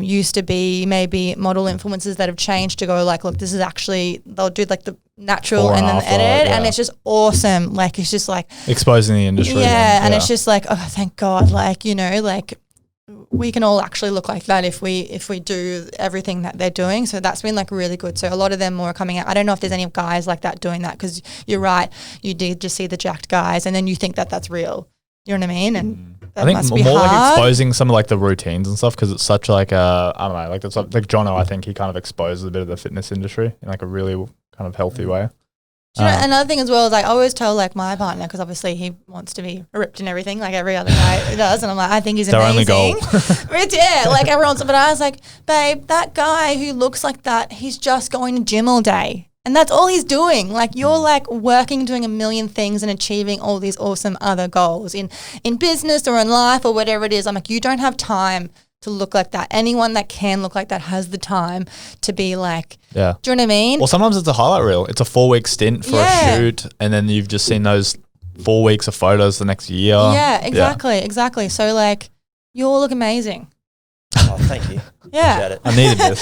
used to be maybe model influencers that have changed to go like, look, this is actually they'll do like the natural Before and then and the after, edit, and yeah. it's just awesome. Like it's just like Exposing the industry. yeah, and it's just like, oh, thank God, like like we can all actually look like that if we do everything that they're doing. So that's been like really good. So a lot of them more are coming out. I don't know if there's any guys like that doing that, because you're right, you did just see the jacked guys and then you think that that's real. You know what I mean? And that I think must be more like hard. exposing some of like the routines and stuff, because it's such like a, I don't know, like that's like Jono, I think he kind of exposes a bit of the fitness industry in like a really kind of healthy way. Do you know, another thing as well is like I always tell like my partner, because obviously he wants to be ripped and everything like every other guy does, and I'm like, I think he's Their only amazing. goal. Yeah, like everyone's, but I was like, babe, that guy who looks like that, he's just going to gym all day. And that's all he's doing. Like you're like working, doing a million things and achieving all these awesome other goals in business or in life or whatever it is. I'm like, you don't have time to look like that. Anyone that can look like that has the time to be like, Yeah. do you know what I mean? Well, sometimes it's a highlight reel. It's a 4-week stint for Yeah. a shoot, and then you've just seen those 4 weeks of photos the next year. Yeah, exactly. So like, you all look amazing. Oh, thank you. Yeah. Appreciate it. I needed this.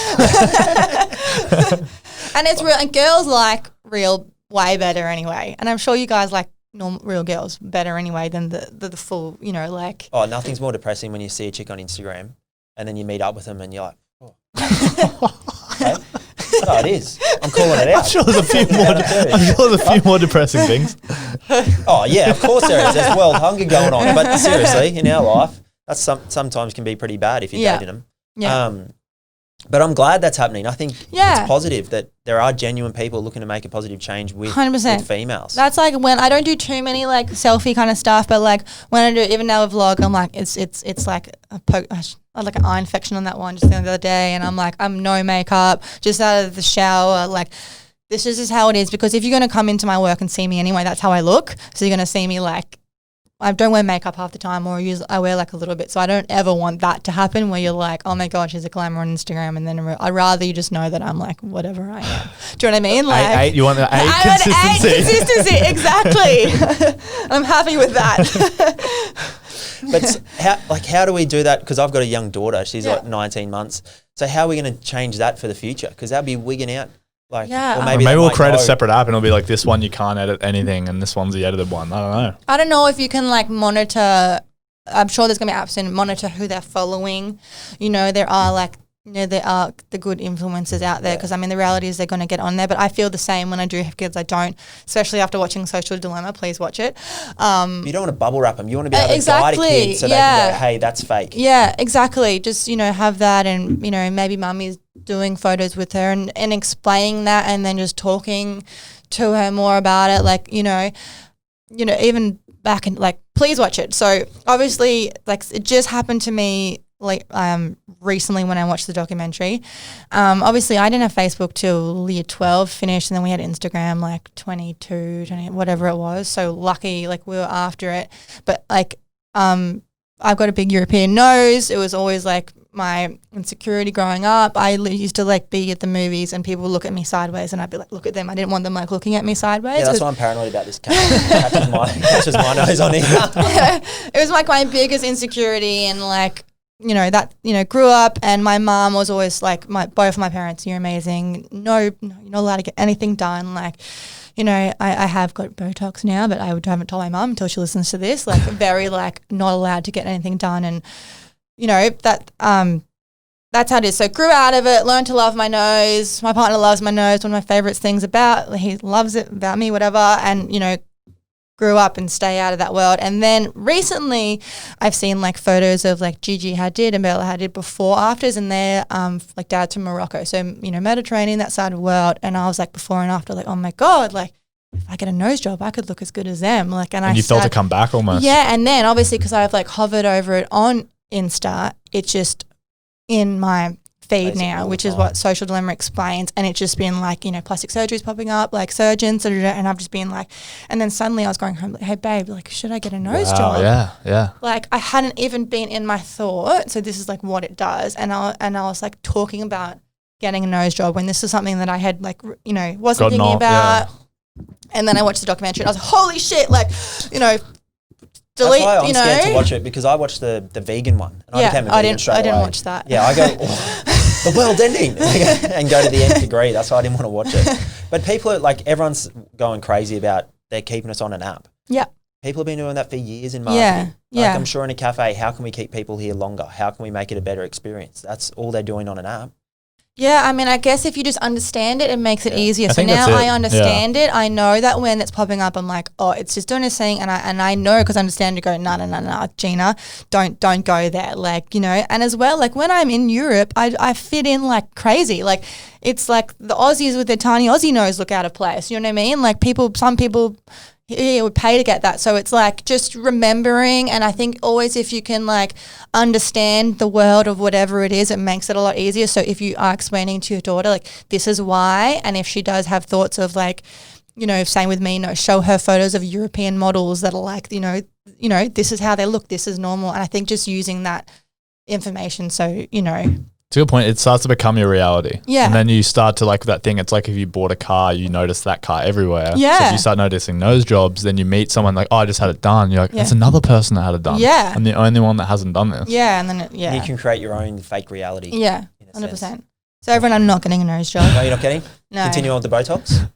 And it's real, and girls like real way better anyway. And I'm sure you guys like real girls better anyway than the full, like. Oh, nothing's more depressing when you see a chick on Instagram and then you meet up with them and you're like, oh. Okay? No, it is. I'm calling it out. I'm sure there's a few more depressing things. Oh, yeah, of course there is. There's world hunger going on. But seriously, in our life, that's sometimes can be pretty bad if you're dating them. Yeah. But I'm glad that's happening. I think Yeah. it's positive that there are genuine people looking to make a positive change with 100%. females. That's like when I don't do too many like selfie kind of stuff, but like when I do, even now a vlog, I'm like, it's like I had like an eye infection on that one just the other day, and I'm like, I'm no makeup, just out of the shower, like this is just how it is, because if you're going to come into my work and see me anyway, that's how I look. So you're going to see me like, I don't wear makeup half the time, or I wear like a little bit. So I don't ever want that to happen where you're like, oh my God, she's a glamour on Instagram. And then I'd rather you just know that I'm like, whatever I am. Do you know what I mean? Like, You want the I want consistency. exactly. I'm happy with that. But how do we do that? Because I've got a young daughter. She's Yeah. like 19 months. So how are we going to change that for the future? Because that'd be wigging out. Like, Yeah. or Maybe maybe they we'll might create a know. separate app and it'll be like, this one you can't edit anything and this one's the edited one. I don't know. I don't know if you can like monitor. I'm sure there's going to be apps and monitor who they're following. There are like there are the good influences out there, because I mean the reality is they're going to get on there, but I feel the same when I do have kids. I don't, especially after watching Social Dilemma. Please watch it. You don't want to bubble wrap them. You want to be able to guide a kid so they can go, hey, that's fake. Yeah, exactly. Just, have that, and, maybe mummy's doing photos with her and explaining that, and then just talking to her more about it. Like, even back in, like, please watch it. So obviously, like, it just happened to me recently when I watched the documentary. Obviously I didn't have Facebook till year 12 finished, and then we had Instagram like 22, 20, whatever it was. So lucky, like, we were after it. But like, I've got a big European nose. It was always like my insecurity growing up. I used to like be at the movies and people would look at me sideways, and I'd be like, look at them. I didn't want them like looking at me sideways. Yeah, that's why I'm paranoid about this camera. Catches my nose on it. It was like my biggest insecurity, and like, grew up, and my mom was always like, both my parents, you're amazing. No, you're not allowed to get anything done. Like, I have got Botox now, but I haven't told my mom until she listens to this. Like, very like not allowed to get anything done, and that's how it is. So grew out of it, learned to love my nose. My partner loves my nose. One of my favorite things he loves it about me, whatever, and grew up and stay out of that world. And then recently I've seen like photos of like Gigi Hadid and Bella Hadid before afters, and they're like dads from Morocco, so Mediterranean, that side of the world. And I was like before and after, like, oh my god, like if I get a nose job I could look as good as them. Like, and you felt it come back almost. Yeah, and then obviously because I've like hovered over it on Insta, it's just in my feed now, which is what Social Dilemma explains, and it's just been like, plastic surgeries popping up, like surgeons, and I've just been like, and then suddenly I was going home like, hey babe, like, should I get a nose job? Yeah. Like, I hadn't even been in my thought, so this is like what it does, and I was like talking about getting a nose job when this is something that I had like, wasn't thinking about. Yeah. And then I watched the documentary and I was like, holy shit, like, delete, that's why I'm scared to watch it, because I watched the vegan one. And I became a vegan straight away. I didn't watch that. Yeah, I go, the world's ending, and go to the nth degree. That's why I didn't want to watch it. But people are like, everyone's going crazy about they're keeping us on an app. Yeah. People have been doing that for years in marketing. Yeah. Like, I'm sure in a cafe, how can we keep people here longer? How can we make it a better experience? That's all they're doing on an app. Yeah, I mean, I guess if you just understand it, it makes it easier. So think now that's it. I understand it. I know that when it's popping up, I'm like, oh, it's just doing this thing, and I know because I understand to go, no, Gina, don't go there, like, And as well, like when I'm in Europe, I fit in like crazy. Like, it's like the Aussies with their tiny Aussie nose look out of place. You know what I mean? Like some people would pay to get that. So it's like just remembering, and I think always if you can like understand the world of whatever it is, it makes it a lot easier. So if you are explaining to your daughter like this is why, and if she does have thoughts of like, same with me, show her photos of European models that are like, this is how they look, this is normal. And I think just using that information, so It's a good point. It starts to become your reality. Yeah. And then you start to like that thing. It's like if you bought a car, you notice that car everywhere. Yeah. So if you start noticing nose jobs, then you meet someone like, oh, I just had it done. You're like, that's another person that had it done. Yeah. I'm the only one that hasn't done this. Yeah. And then, And you can create your own fake reality. Yeah. 100%. So everyone, I'm not getting a nose job. No, you're not getting? No. Continue on with the Botox?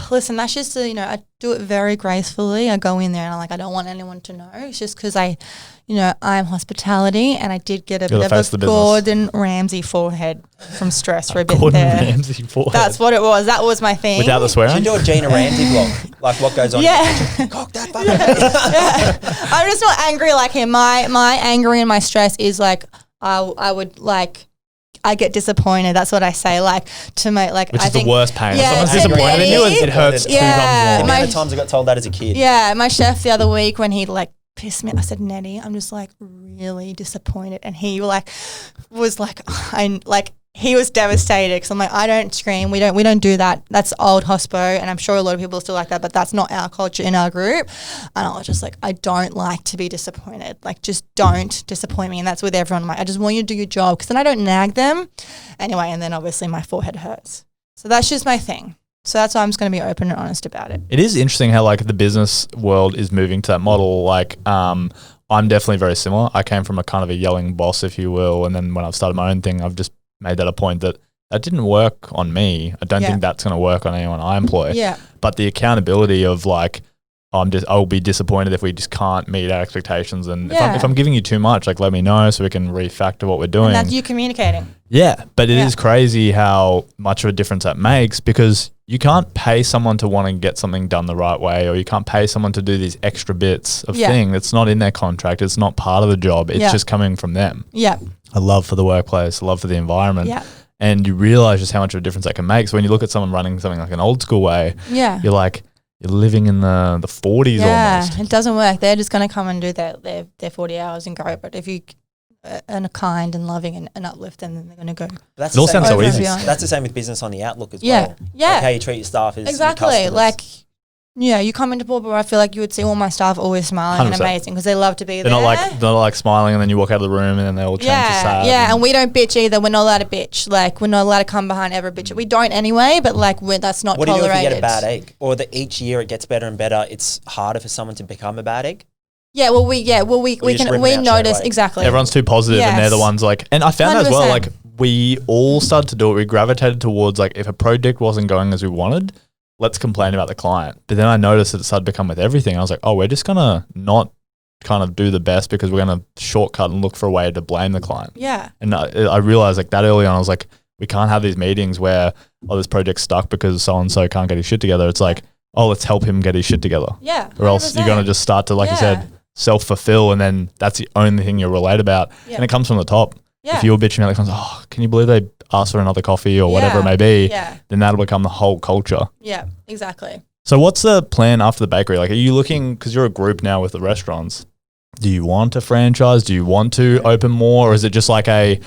Listen, that's just, I do it very gracefully. I go in there and I'm like, I don't want anyone to know. It's just because I'm hospitality, and I did get a bit of a Gordon Ramsay forehead from stress for a bit Gordon there. Ramsay forehead. That's what it was. That was my thing. Without the swearing? You do a Gina Ramsay vlog, like what goes on. Yeah. Cock that fucking I'm just not angry like him. My anger and my stress is like, I would like, I get disappointed. That's what I say. Like to my like, which I is think, the worst pain. Yeah, If someone's disappointed in you, it hurts Yeah. two times The more. amount of times I got told that as a kid. Yeah, my chef the other week when he like pissed me, I said, Nettie, I'm just like really disappointed, and he like was like, he was devastated because I'm like, I don't scream, we don't do that. That's old hospo, and I'm sure a lot of people are still like that, but that's not our culture in our group. And I was just like, I don't like to be disappointed. Like, just don't disappoint me. And that's with everyone. I'm like, I just want you to do your job, because then I don't nag them. Anyway, and then obviously my forehead hurts. So that's just my thing. So that's why I'm just going to be open and honest about it. It is interesting how like the business world is moving to that model. Like, I'm definitely very similar. I came from a kind of a yelling boss, if you will. And then when I've started my own thing, I've just made that a point that didn't work on me. I don't think that's going to work on anyone I employ. Yeah. But the accountability of like, I'll be disappointed if we just can't meet our expectations. And Yeah. if I'm giving you too much, like let me know so we can refactor what we're doing. And that's you communicating. Yeah, but it Yeah. is crazy how much of a difference that makes, because you can't pay someone to want to get something done the right way, or you can't pay someone to do these extra bits of Yeah. thing that's not in their contract. It's not part of the job. It's Yeah. just coming from them. Yeah. A love for the workplace, a love for the environment. Yeah. And you realize just how much of a difference that can make. So when you look at someone running something like an old school way, Yeah. you're like, you're living in the 40s almost. It doesn't work. They're just going to come and do their 40 hours and go. But if you are kind and loving and uplifting, then they're going to go. That's It all the same sounds so with easy. business. That's the same with business on the outlook as Yeah. well. Yeah. Like how you treat your staff is Exactly. Your customers. Like, yeah, you come into Pawpaw, I feel like you would see all my staff always smiling 100%. and amazing because they love to be They're there. not like smiling and then you walk out of the room and then they all change to sad. Yeah, and we don't bitch either. We're not allowed to bitch. Like, we're not allowed to come behind ever bitch. We don't anyway, but like, that's not what do you do tolerated. if you get a bad egg, or that each year it gets better and better? It's harder for someone to become a bad egg. Yeah, we just rip can them we out straight notice away. exactly. Everyone's too positive and they're the Yes. ones like, and I found that as well, 100%. like we all started to do it. We gravitated towards like, if a project wasn't going as we wanted, let's complain about the client. But then I noticed that it started to become with everything. I was like, oh, we're just going to not kind of do the best because we're going to shortcut and look for a way to blame the client. Yeah. And I realized like that early on, I was like, we can't have these meetings where, oh, this project's stuck because so-and-so can't get his shit together. It's like, oh, let's help him get his shit together. Yeah. Or else you're going to just start to, like you said, self-fulfill, and then that's the only thing you'll relate about. Yeah. And it comes from the top. Yeah. If you're bitching about the clients, oh, can you believe they asked for another coffee or whatever it may be, Yeah. then that'll become the whole culture. Yeah, exactly. So what's the plan after the bakery? Like, are you looking, because you're a group now with the restaurants, do you want a franchise? Do you want to open more? Or is it just like the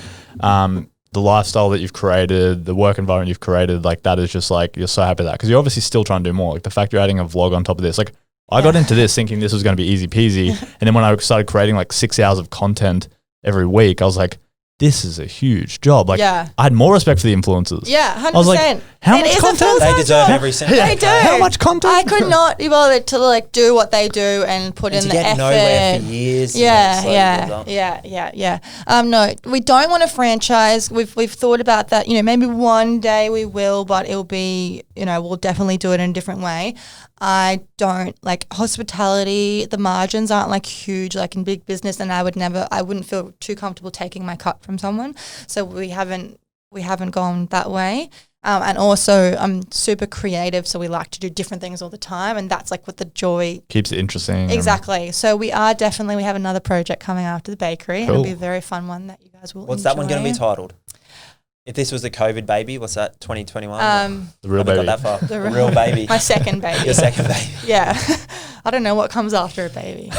lifestyle that you've created, the work environment you've created, like that is just like, you're so happy with that? Because you're obviously still trying to do more. Like the fact you're adding a vlog on top of this, like I got into this thinking this was going to be easy peasy. And then when I started creating like 6 hours of content every week, I was like, this is a huge job. Like Yeah. I had more respect for the influencers. Yeah, 100%. I was like, how It much is a content? full-time They deserve job. every cent. They do. How much content? I could not be bothered to like do what they do and put And in to the get effort. nowhere for years. and then it slowly builds up. Yeah. No, we don't want a franchise. We've thought about that. You know, maybe one day we will, but it'll be, you know, we'll definitely do it in a different way. I don't like hospitality. The margins aren't like huge, like in big business, and I wouldn't feel too comfortable taking my cut from someone. So we haven't gone that way. And also, I'm super creative, so we like to do different things all the time, and that's like what the joy. Keeps it interesting. Exactly. So we have another project coming after the bakery. Cool. It'll be a very fun one that you guys will What's enjoy. that one going to be titled? If this was the COVID baby, what's that? 2021. The real Haven't baby. got that far. The The real baby. My second baby. Your second baby. Yeah. I don't know what comes after a baby.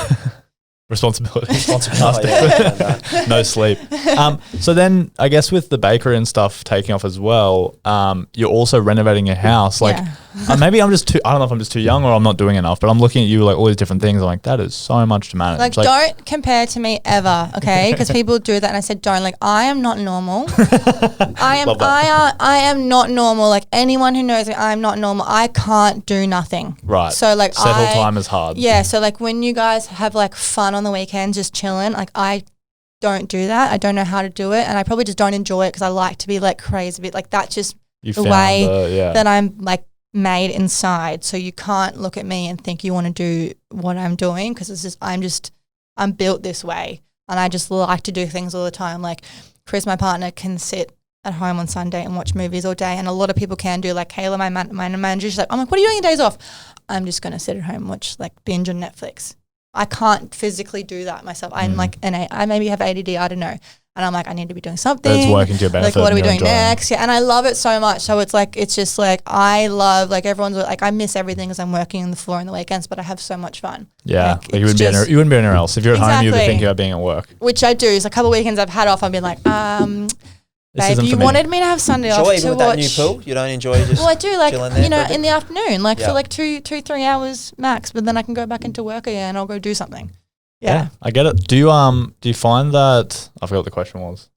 Responsibility. Oh, yeah. No sleep. So then I guess with the bakery and stuff taking off as well, you're also renovating your house. Like maybe I don't know if I'm just too young or I'm not doing enough, but I'm looking at you like all these different things. I'm like, that is so much to manage. Like, don't compare to me ever, okay? Because people do that, and I said, don't. Like, I am not normal. I am not normal. Like, anyone who knows me, I'm not normal. I can't do nothing. Right. So like, settle time is hard. Yeah. So like, when you guys have like fun on the weekends, just chilling, like I don't do that. I don't know how to do it, and I probably just don't enjoy it because I like to be like crazy. But like, that's just You the found way yeah. that I'm like made inside. So you can't look at me and think you want to do what I'm doing, because it's just I'm built this way, and I just like to do things all the time. Like Chris, my partner, can sit at home on Sunday and watch movies all day, and a lot of people can do. Like Kayla, my manager, she's like, I'm like, what are you doing your days off? I'm just gonna sit at home and watch like binge on Netflix. I can't physically do that myself. I'm like I maybe have ADD, I don't know. And I'm like, I need to be doing something. But it's working to your benefit. Like, what are we and you're doing enjoying it. next? Yeah, and I love it so much. So it's like, it's just like, I love, like, everyone's like, I miss everything because I'm working on the floor on the weekends, but I have so much fun. Yeah. Like, Like you wouldn't be anywhere else. If you're at home, you'd be Exactly. thinking about being at work. Which I do. It's a couple of weekends I've had off. I've been like, This babe, isn't you for me. wanted me to have Sunday Sure, off even to with watch. that new pool, you don't enjoy just Well, I do, like, chilling there you know, for a bit? in the afternoon, like Yeah. for like 3 hours max, but then I can go back into work again and I'll go do something. Yeah. I get it. Do you find that I forgot what the question was?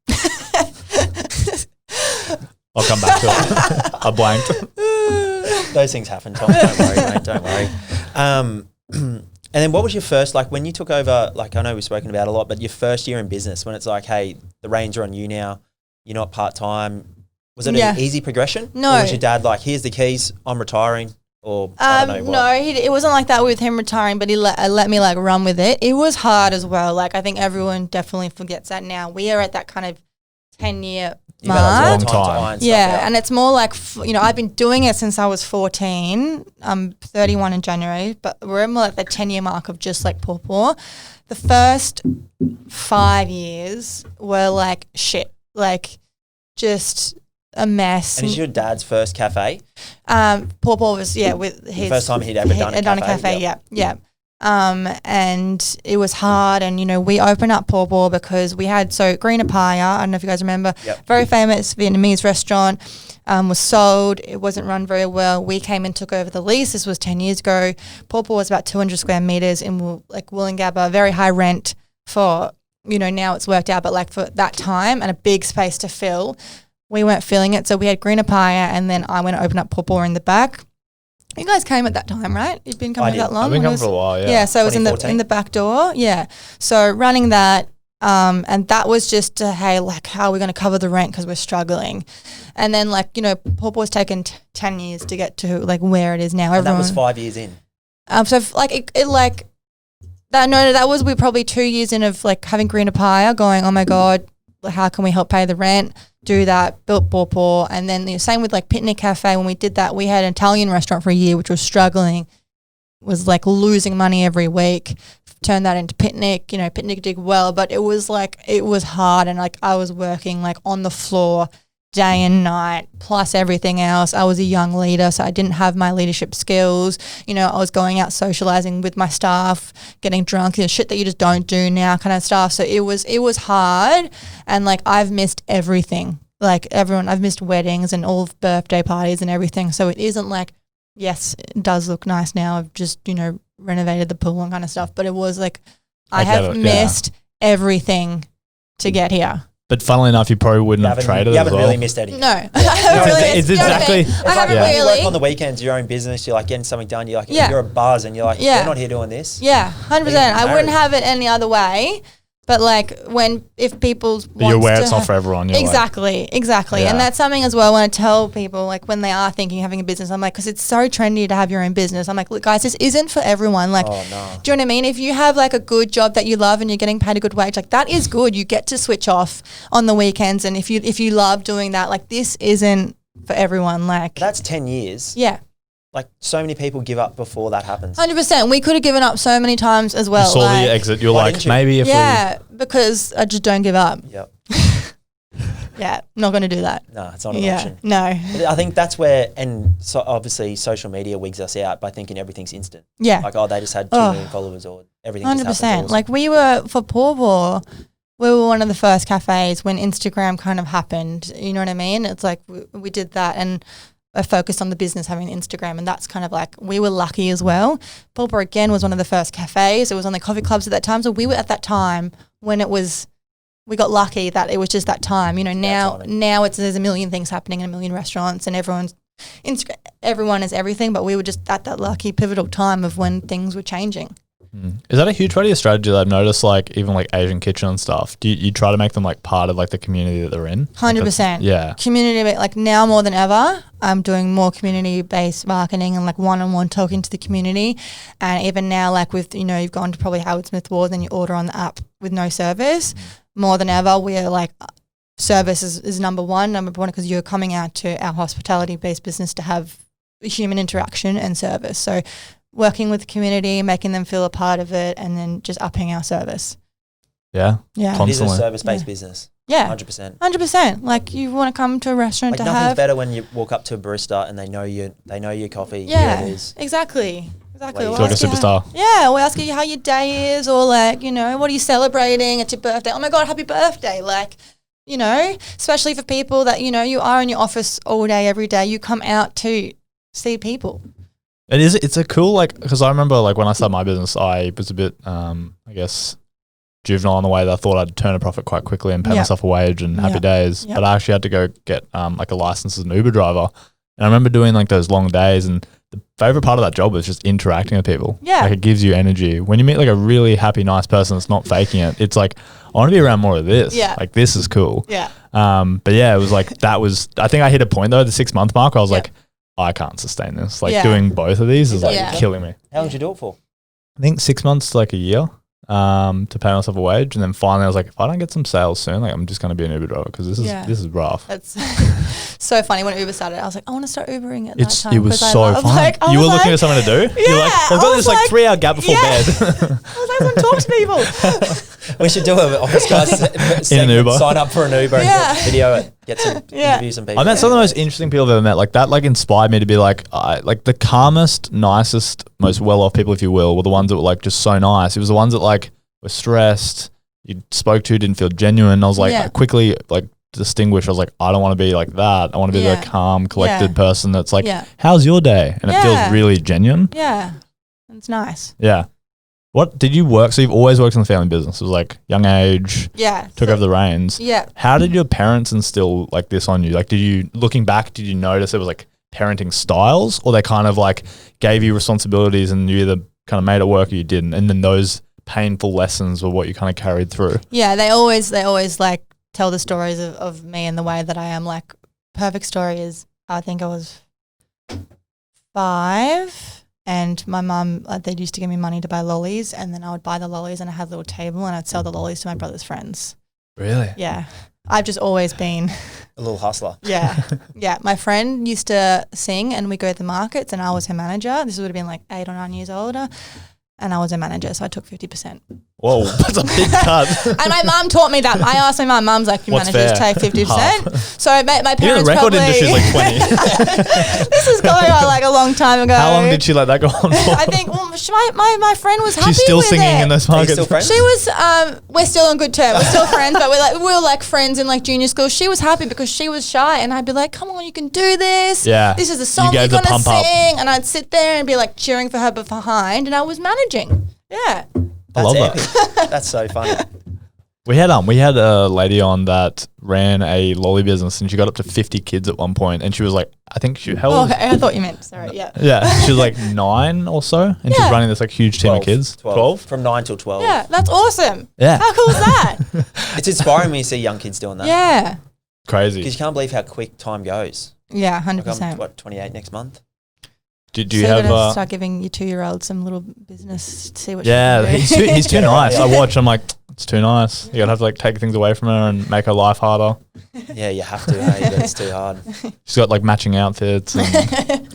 I'll come back to it. I blanked. Those things happen, Tom. Don't worry, mate. Don't worry. And then what was your first, like when you took over, like I know we've spoken about it a lot, but your first year in business when it's like, hey, the reins are on you now, you're not part-time. Was it Yeah. an easy progression? No. Or was your dad like, here's the keys, I'm retiring? Or I don't know what? No, it wasn't like that with him retiring, but he let me like run with it. It was hard as well. Like I think everyone definitely forgets that now. We are at that kind of 10-year You've had a long mark. time to iron stuff Yeah, out. and it's more like, I've been doing it since I was 14. I'm 31 in January, but we're more like the 10-year mark of just like Pawpaw. The first 5 years were like shit, like just a mess. And is your dad's first cafe? Pawpaw was, with his... first time he'd ever done a cafe? Yeah. And it was hard, and we opened up Pawpaw because we had Giorgina Venzin, I don't know if you guys remember, very famous Vietnamese restaurant, was sold. It wasn't run very well. We came and took over the lease. This was 10 years ago. Pawpaw was about 200 square meters in Wollongabba, very high rent for, now it's worked out, but like for that time and a big space to fill, we weren't filling it. So we had Giorgina Venzin, and then I went to open up Pawpaw in the back. You guys came at that time, right? You'd been coming that long? I've been coming for a while, yeah. Yeah, so it was in the back door, yeah. So running that, and that was just hey, like how are we going to cover the rent because we're struggling? And then Pawpaw's taken 10 years to get to like where it is now. And that was 5 years in. So that was we probably 2 years in of like having Giorgina Venzin going, oh my God, how can we help pay the rent? Do that, built Pawpaw, and then the same with like Picnic Cafe. When we did that, we had an Italian restaurant for a year, which was struggling, was like losing money every week. Turned that into Picnic. Picnic did well, but it was hard, and like I was working like on the floor day and night, plus everything else. I was a young leader, so I didn't have my leadership skills. I was going out socializing with my staff, getting drunk, shit that you just don't do now kind of stuff. So it was hard, and like I've missed everything. Like everyone, I've missed weddings and all birthday parties and everything. So it isn't like, yes, it does look nice now. I've just, renovated the pool and kind of stuff, but it was like I have missed everything to get here. But funnily enough, you probably wouldn't have traded as well. You haven't really missed anything. No. I haven't really it's missed exactly. anything. I haven't when you really. work on the weekends, your own business, you're like getting something done. You're like, you're a buzz, and you're like, we're not here doing this. Yeah, 100%. I wouldn't have it any other way. But like if people you're aware it's not for everyone. Exactly. Yeah. And that's something as well I want to tell people, like when they are thinking of having a business, I'm like, because it's so trendy to have your own business. I'm like, look guys, this isn't for everyone. Like, do you know what I mean? If you have like a good job that you love and you're getting paid a good wage, like that is good. You get to switch off on the weekends. And if you love doing that, like this isn't for everyone. Like that's 10 years. Yeah. Like so many people give up before that happens. 100%. We could have given up so many times as well. You saw the exit. You're like, maybe if because I just don't give up. Yep. Yeah, not going to do that. No, it's not an option. No. I think that's where, and so obviously social media wigs us out by thinking everything's instant. Yeah. Like, they just had 2 million followers or everything 100%. Just happens. Like we were, for Pawpaw, we were one of the first cafes when Instagram kind of happened. You know what I mean? It's like we did that, and I focused on the business having Instagram, and that's kind of like we were lucky as well. Pawpaw again was one of the first cafes. It was on the coffee clubs at that time, so we were at that time when we got lucky that it was just that time. Now there's a million things happening in a million restaurants, and everyone is everything, but we were just at that lucky pivotal time of when things were changing. Is that a huge part of your strategy that I've noticed, like even like Asian Kitchen and stuff? Do you try to make them like part of like the community that they're in? 100%. Yeah. Community, like now more than ever, I'm doing more community-based marketing and like one-on-one talking to the community. And even now, like with, you've gone to probably Howard Smith Ward and you order on the app with no service. More than ever, we're like, service is number one because you're coming out to our hospitality-based business to have human interaction and service. So working with the community, making them feel a part of it, and then just upping our service. Yeah. It is a service-based business. Yeah. 100%. 100%. Like you want to come to a restaurant to have. Nothing's better when you walk up to a barista and they know your coffee. Yeah. Here it is. Exactly. Like a superstar. We'll ask you how your day is, or like, what are you celebrating? It's your birthday. Oh my God, happy birthday. Like, especially for people that, you are in your office all day, every day. You come out to see people. It's a cool, like, because I remember like when I started my business, I was a bit, I guess, juvenile in the way that I thought I'd turn a profit quite quickly and pay myself a wage and happy days. But I actually had to go get like a license as an Uber driver. And I remember doing like those long days, and the favorite part of that job was just interacting with people. Yeah. Like it gives you energy. When you meet like a really happy, nice person that's not faking it, it's like, I want to be around more of this. Yeah. Like this is cool. Yeah. But yeah, it was like, I think I hit a point though, the 6 month mark, where I was like, I can't sustain this. Like Yeah. doing both of these is like Yeah. killing me. How long did you do it for? I think 6 months to like a year to pay myself a wage. And then finally I was like, if I don't get some sales soon, like I'm just going to be an Uber driver because this is rough. It's so funny when Uber started. I was like, I want to start Ubering at night time. It was so fun. Like, you were looking at something to do? You're like, I've got this like 3 hour gap before bed. I was like, I want to talk to people. We should do an office guys In an Uber. Sign up for an Uber and get video it. Get some interviews and people. I met some of the most interesting people I've ever met. Like that, like inspired me to be like the calmest, nicest, most well-off people, if you will, were the ones that were like just so nice. It was the ones that like were stressed, you spoke to, didn't feel genuine. I was like, I quickly like distinguished. I was like, I don't want to be like that. I want to be the calm, collected person that's like, how's your day? And it feels really genuine. Yeah, it's nice. Yeah. What did you work? So you've always worked in the family business. It was like young age. Yeah. Took over the reins. Yeah. How did your parents instill like this on you? Like, looking back, did you notice it was like parenting styles, or they kind of like gave you responsibilities and you either kind of made it work or you didn't? And then those painful lessons were what you kind of carried through. Yeah. They always like tell the stories of me and the way that I am. Like, perfect story is, I think I was 5. And my mum, they used to give me money to buy lollies, and then I would buy the lollies and I had a little table and I'd sell the lollies to my brother's friends. Really? Yeah. I've just always been a little hustler. Yeah. Yeah. My friend used to sing and we go to the markets and I was her manager. This would have been like 8 or 9 years older. And I was her manager, so I took 50%. Whoa, that's a big cut. And my mum taught me that. I asked my mum's like, your What's managers fair? take 50%. So my parents Even the record industry is like 20. This is going on like a long time ago. How long did she let that go on for? I think my friend was happy She's still with singing it. in those Are you markets. still friends? She was, we're still on good terms. We're still friends, but we were like friends in like junior school. She was happy because she was shy, and I'd be like, "Come on, you can do this. Yeah. This is the song you're gonna sing." And I'd sit there and be like cheering for her behind, and I was managing. Yeah. I love epic. that. That's so funny. We had a lady on that ran a lolly business, and she got up to 50 kids at one point, and she was like, I think she how old? Okay, I thought you meant. Sorry. Yeah. Yeah, she was like 9 or so, and she was running this like huge team of kids. 12? From 9 till 12. Yeah, that's awesome. Yeah. How cool is that? It's inspiring when you see young kids doing that. Yeah. Crazy. Because you can't believe how quick time goes. Yeah, Like 100%. I'm, 28 next month? Do you So you're have? gonna start giving your 2-year-old some little business to see what Yeah, she can do. he's too nice. I watch. I'm like, it's too nice. You gotta have to like take things away from her and make her life harder. Yeah, you have to. Hey, but it's too hard. She's got like matching outfits. And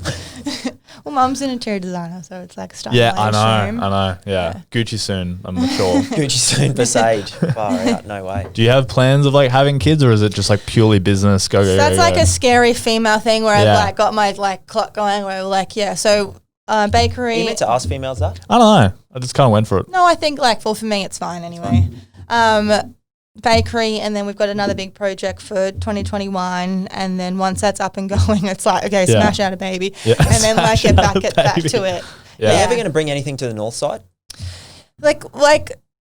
Well, mum's an interior designer, so it's like style. yeah, I I assume. know. Yeah, Gucci soon. I'm sure. Gucci soon, Visage. Far out, no way. Do you have plans of like having kids, or is it just like purely business? Go. So that's go, like go? a scary female thing where Yeah. I've like got my like clock going where like so Are bakery. you meant to ask females that? I don't know. I just kind of went for it. No, I think like for me it's fine anyway. Bakery, and then we've got another big project for 2021, and then once that's up and going, it's like okay, smash out a baby, Yeah. and then like get Smash out back a back baby. to it. Are you ever going to bring anything to the north side? Like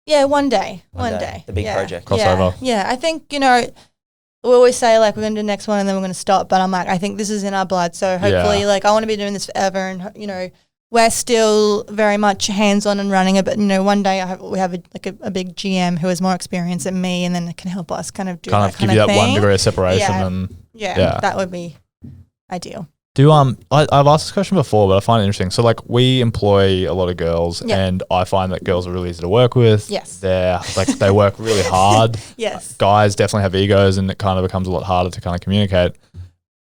yeah, one day. The big project. Crossover. Yeah, I think we always say like we're gonna do the next one and then we're gonna stop, but I'm like I think this is in our blood, so hopefully like I want to be doing this forever, and we're still very much hands on and running it, but one day we have a big GM who has more experience than me, and then it can help us kind of do that Give kind you of that thing. 1 degree of separation. Yeah. And Yeah, that would be ideal. I've asked this question before, but I find it interesting. So like we employ a lot of girls, and I find that girls are really easy to work with. Yes. They're like they work really hard. Yes. Guys definitely have egos, and it kind of becomes a lot harder to kind of communicate.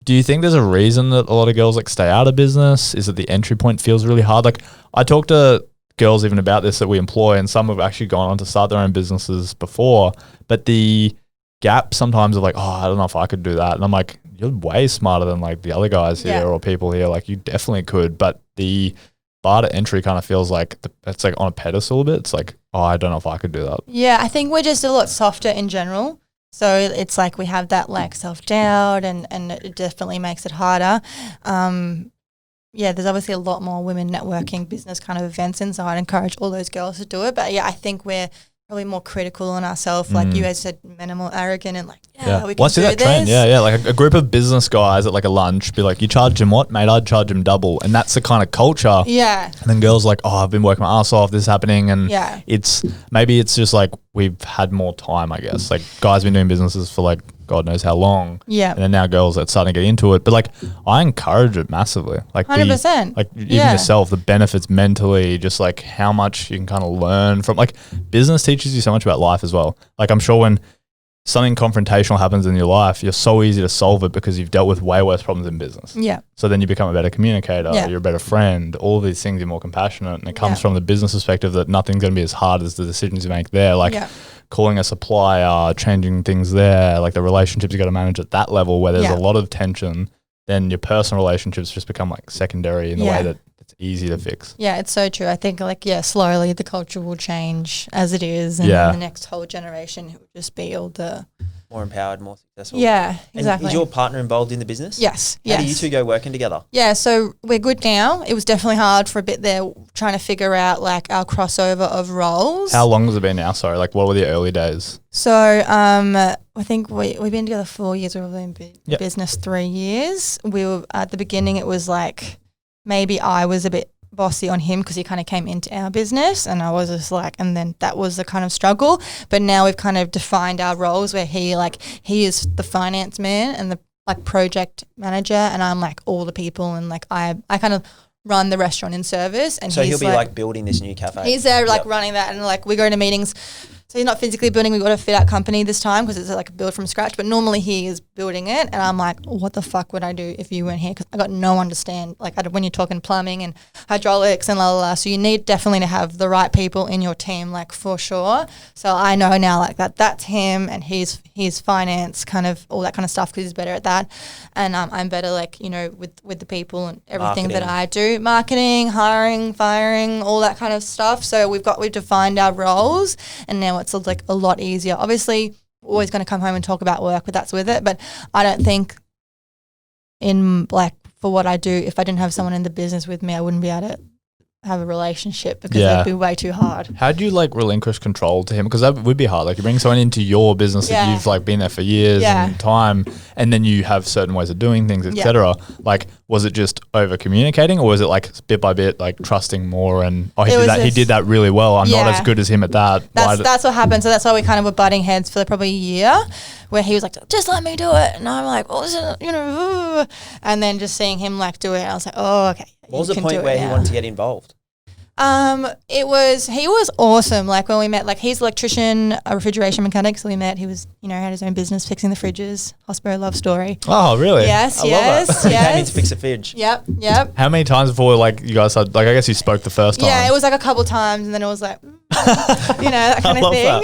Do you think there's a reason that a lot of girls like stay out of business? Is it the entry point feels really hard? Like I talk to girls even about this that we employ, and some have actually gone on to start their own businesses before, but the gap sometimes of like, oh, I don't know if I could do that. And I'm like, you're way smarter than like the other guys here or people here. Like you definitely could, but the bar to entry kind of feels like it's like on a pedestal a bit. It's like, oh, I don't know if I could do that. Yeah, I think we're just a lot softer in general. So it's like we have that like self-doubt and it definitely makes it harder. There's obviously a lot more women networking business kind of events, and so I'd encourage all those girls to do it. But yeah, I think we're probably more critical on ourselves. Like you guys said, minimal, arrogant, and like, yeah, we can Well, I see do that trend. this. Yeah. Like a group of business guys at like a lunch be like, you charge him what? Mate, I'd charge him double. And that's the kind of culture. Yeah. And then girls like, oh, I've been working my ass off. This is happening. And Yeah. maybe it's just like we've had more time, I guess. Like guys been doing businesses for like God knows how long. Yeah. And then now girls are starting to get into it. But like I encourage it massively. Like 100%. like even Yeah. yourself, the benefits mentally, just like how much you can kind of learn from like business teaches you so much about life as well. Like I'm sure when something confrontational happens in your life, you're so easy to solve it because you've dealt with way worse problems in business. Yeah. So then you become a better communicator, Yeah. you're a better friend, all of these things, you're more compassionate. And it comes Yeah. from the business perspective that nothing's going to be as hard as the decisions you make there. Like Yeah. calling a supplier, changing things there, like the relationships you got to manage at that level where there's Yeah. a lot of tension, then your personal relationships just become like secondary in the Yeah. way that it's easy to fix. Yeah, it's so true. I think like, slowly the culture will change as it is. And Yeah. then the next whole generation will just be all the, More empowered, more successful. yeah, And exactly. is your partner involved in the business? Yes. How do you two go working together? Yeah, so we're good now. It was definitely hard for a bit there trying to figure out like our crossover of roles. How long has it been now? Sorry, like what were the early days? So I think we've been together 4 years. We've been in Yep. business 3 years. We were at the beginning. It was like maybe I was a bit bossy on him because he kind of came into our business, and I was just like, and then that was the kind of struggle. But now we've kind of defined our roles where he is the finance man and the like project manager, and I'm like all the people, and like I kind of run the restaurant in service, and So he's he'll be like building this new cafe. he's there like Yep. running that, and like we go to meetings. So he's not physically building. We've got a fit out company this time because it's like a build from scratch. But normally he is building it, and I'm like, what the fuck would I do if you weren't here? Because I got no understand. Like when you're talking plumbing and hydraulics and la la la. So you need definitely to have the right people in your team, like for sure. So I know now like that's him, and he's finance, kind of all that kind of stuff because he's better at that, and I'm better like with the people and everything that Marketing. I do, marketing, hiring, firing, all that kind of stuff. So we've defined our roles, and now it's like a lot easier. Obviously, we're always going to come home and talk about work, but that's with it. But I don't think for what I do, if I didn't have someone in the business with me, I wouldn't be able to have a relationship because it'd be way too hard. How do you like relinquish control to him? Because that would be hard. Like you bring someone into your business that Yeah. you've like been there for years Yeah. and time, and then you have certain ways of doing things, Yeah. etc. Like, was it just over communicating, or was it like bit by bit, like trusting more? And he did that really well. I'm not Yeah. as good as him at that. That's what happened. So that's why we kind of were butting heads for probably a year, where he was like, "Just let me do it," and I'm like, "Oh, and then just seeing him like do it, I was like, "Oh, okay." What was you the can do point it where he now. wanted to get involved? He was awesome. Like when we met, like he's electrician, a refrigeration mechanic. So we met. He was, had his own business fixing the fridges. Hospo love story. Oh, really? Yes, I yes, love that. He came in yes. to fix a fridge. Yep. How many times before like you guys had like I guess you spoke the first time? Yeah, it was like a couple times, and then it was like, that kind of love thing.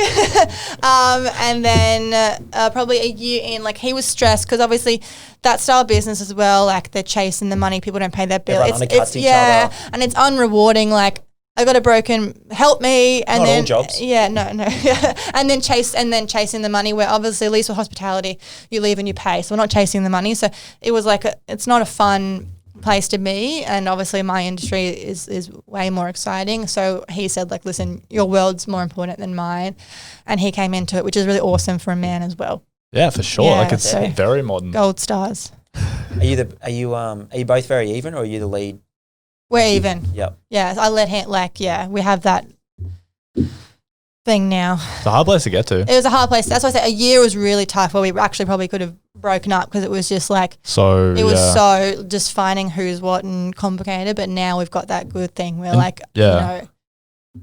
And then probably a year in, like he was stressed because obviously that style of business as well, like they're chasing the money, people don't pay their bill. Everyone undercuts each other. And it's unrewarding. Like I got a broken, help me, and Not then all jobs. Yeah, no, and then chasing the money. Where obviously, at least with hospitality, you leave and you pay, so we're not chasing the money. So it was like it's not a fun place to be, and obviously my industry is way more exciting. So he said like, listen, your world's more important than mine, and he came into it, which is really awesome for a man as well. Yeah, for sure. Yeah, like it's so- very modern. Gold stars. Are you both very even, or are you the lead? We're even. Yep. Yeah, I let him we have that thing now. It's a hard place to get to. It was a hard place. That's why I said a year was really tough, where we actually probably could have broken up because it was just like So it was so just finding who's what and complicated. But now we've got that good thing where Do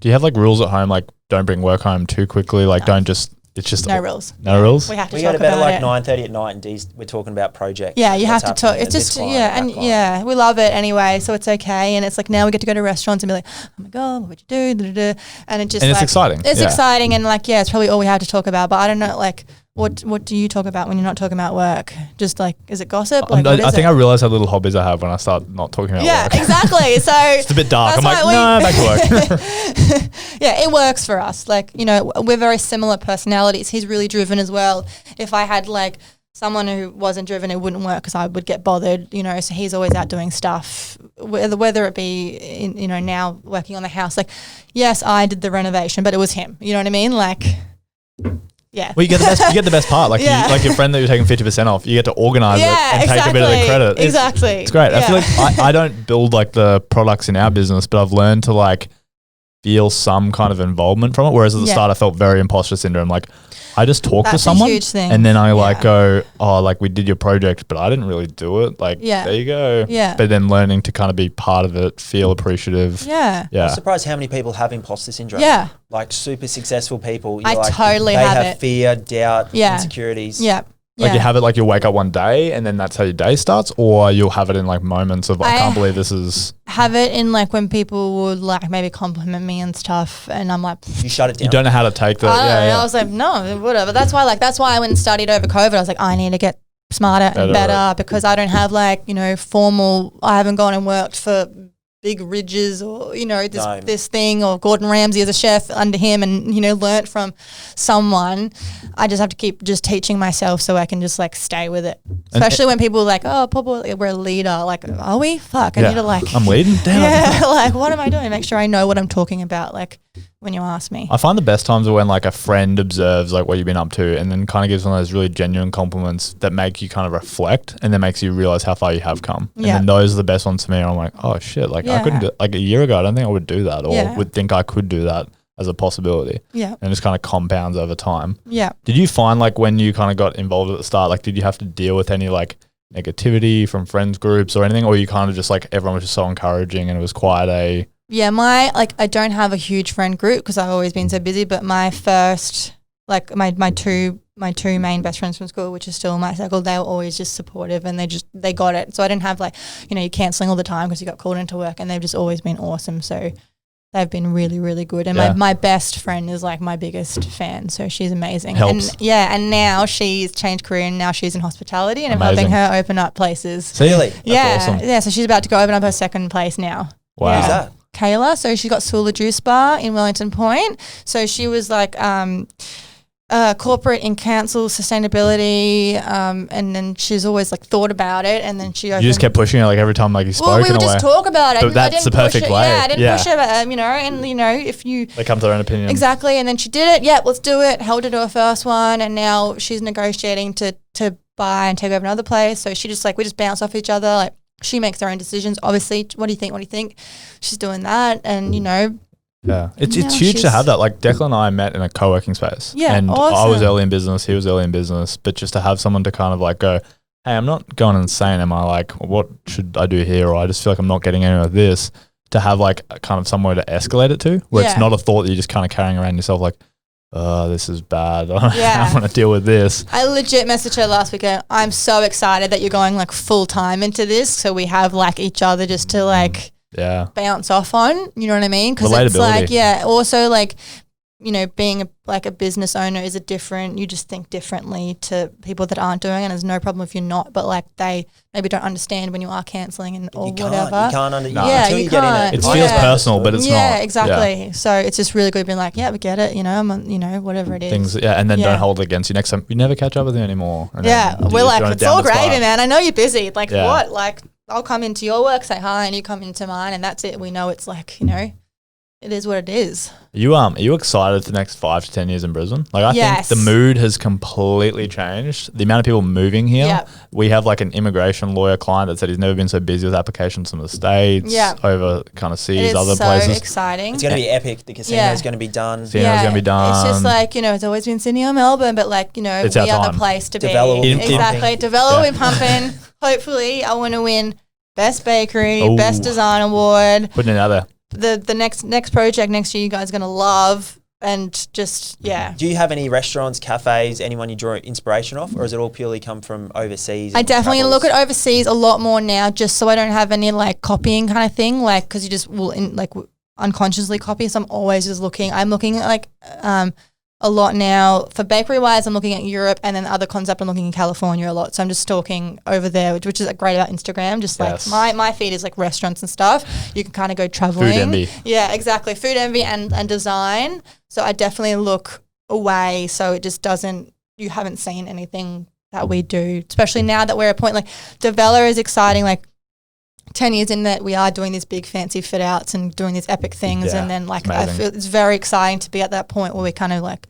you have like rules at home, like don't bring work home too quickly? Like don't just. It's just no rules. No rules. We have to We talk go to bed at about like it. 9:30 at night, and we're talking about projects. Yeah, you have what's to talk. happening It's and just this client and that client. we love it anyway, so it's okay. And it's like now we get to go to restaurants and be like, oh my god, what would you do? Da-da-da. And it just And it's like, exciting. It's Yeah. exciting, and like it's probably all we have to talk about. But I don't know, like what do you talk about when you're not talking about work? Just like is it gossip? Like, what I is think it? I realize how little hobbies I have when I start not talking about Yeah, work. exactly. So It's a bit dark. I'm that's like, why no, back to work. yeah, it works for us. Like, we're very similar personalities. He's really driven as well. If I had like someone who wasn't driven, it wouldn't work because I would get bothered, so he's always out doing stuff, whether it be, now working on the house. Like, yes, I did the renovation, but it was him. You know what I mean? Like, Yeah. Well, you get the best part. Like Yeah. like your friend that you're taking 50% off, you get to organize it Yeah, and take a bit of the exactly. credit. Exactly. It's great. I Yeah. feel like I don't build like the products in our business, but I've learned to like feel some kind of involvement from it. Whereas at the Yeah. start, I felt very imposter syndrome. Like I just talk to That's a someone huge thing. and then I like Yeah. go, oh, like we did your project, but I didn't really do it. Like, Yeah. there you go. Yeah. But then learning to kind of be part of it, feel appreciative. Yeah. Yeah. I'm surprised how many people have imposter syndrome. Yeah. Like super successful people. I You're like, totally they have have it. fear, doubt, Yeah. insecurities. Yeah. Like Yeah. you have it like you'll wake up one day and then that's how your day starts, or you'll have it in like moments of I can't believe this is. Have it in like when people would like maybe compliment me and stuff, and I'm like, You shut it down. You don't know how to take the. I don't know. Yeah. I was like, no, whatever. That's why I went and studied over COVID. I was like, I need to get smarter and better because I don't have like, you know, formal. I haven't gone and worked for big ridges or, you know, this thing, or Gordon Ramsay as a chef under him and, you know, learnt from someone. I just have to keep just teaching myself so I can just like stay with it. Especially when people are like, oh, probably we're a leader. Like, are we? Fuck. I need to like. I'm leading. Damn. Yeah. Like, what am I doing? Make sure I know what I'm talking about. Like when you ask me. I find the best times are when like a friend observes like what you've been up to and then kind of gives one of those really genuine compliments that make you kind of reflect and then makes you realize how far you have come. And then those are the best ones to me. And I'm like, oh shit, like I couldn't do, like a year ago, I don't think I would do that or would think I could do that as a possibility. Yeah. And it just kind of compounds over time. Yeah. Did you find like when you kind of got involved at the start, like did you have to deal with any like negativity from friends groups or anything, or you kind of just like everyone was just so encouraging and it was quite a... Yeah, I don't have a huge friend group because I've always been so busy. But my first, like my two main best friends from school, which is still my circle, they were always just supportive and they got it. So I didn't have like, you know, you cancelling all the time because you got called into work, and they've just always been awesome. So they've been really, really good. And my best friend is like my biggest fan. So she's amazing. Helps. And now she's changed career and now she's in hospitality and I'm helping her open up places. Really? Yeah. awesome. Yeah. So she's about to go open up her second place now. Wow. Who's that? Kayla. So she got Sula Juice Bar in Wellington Point. So she was like corporate in council sustainability, and then she's always like thought about it, and then she opened. You just kept pushing it like every time like you spoke Well, we in would a way. just talk about it. But I that's didn't the perfect push it. way. Yeah, I didn't Yeah. push it, you know, and you know, if you They come to their own opinion. exactly, and then she did it. Yeah, let's do it. Held her to her first one, and now she's negotiating to buy and take over another place. So she just like we just bounce off each other. Like she makes her own decisions. Obviously, what do you think? What do you think? She's doing that, and you know. Yeah, it's Now huge to she's- have that. Like Declan and I met in a co-working space. Yeah, and I awesome. was early in business, he was early in business, but just to have someone to kind of like go, hey, I'm not going insane. Am I like, what should I do here? Or I just feel like I'm not getting anywhere with this. To have like a kind of somewhere to escalate it to, where it's Yeah. not a thought that you're just kind of carrying around yourself like, oh, this is bad. Yeah. I want to deal with this. I legit messaged her last weekend. I'm so excited that you're going like full time into this. So we have like each other just to like Yeah. bounce off on. You know what I mean? Because it's like, yeah, also like, you know, being a business owner is you just think differently to people that aren't doing it. And there's no problem if you're not, but like they maybe don't understand when you are cancelling and or whatever. You can't Yeah, until you you get in can't. it. It feels personal, but it's not. Yeah, exactly. So it's just really good being like, yeah, we get it. You know, you know, whatever it is. Things, yeah, and then Yeah. don't hold it against you next time. You never catch up with you anymore. And Yeah, then we're you're like, going it's down all the gravy, spiral. man. I know you're busy. Like, Yeah. what? Like, I'll come into your work, say hi, and you come into mine, and that's it. We know it's like, you know, it is what it is. Are you excited for the next 5 to 10 years in Brisbane? Like I Yes. think the mood has completely changed. The amount of people moving here. Yep. We have like an immigration lawyer client that said he's never been so busy with applications from the States, Yep. over kind of It seas, is other so places. exciting. It's going to be epic. The casino's going to be done. Casino's gonna be done. It's just like, you know, it's always been Sydney or Melbourne, but like, you know, It's we our are time. the place to Develop be. and Exactly. pumping. Develop Yeah. and pumping. Hopefully, I want to win Best Bakery, Ooh. Best Design Award. Putting it out there. The next project next year you guys are going to love, and just, yeah. Do you have any restaurants, cafes, anyone you draw inspiration off, or does it all purely come from overseas? I and definitely travels? look at overseas a lot more now, just so I don't have any like copying kind of thing, like because you just will unconsciously copy. So I'm always just looking. I'm looking at like a lot now for bakery wise. I'm looking at Europe, and then the other concept I'm looking in California a lot. So I'm just stalking over there, which is great about Instagram. Just like Yes. my feed is like restaurants and stuff. You can kind of go traveling. Food envy. Yeah, exactly. Food envy and design. So I definitely look away. So it just doesn't. You haven't seen anything that we do, especially now that we're at a point like Darvella is exciting. Like 10 years in that we are doing these big fancy fit outs and doing these epic things, Yeah, and then like it's I amazing. feel it's very exciting to be at that point where we kind of like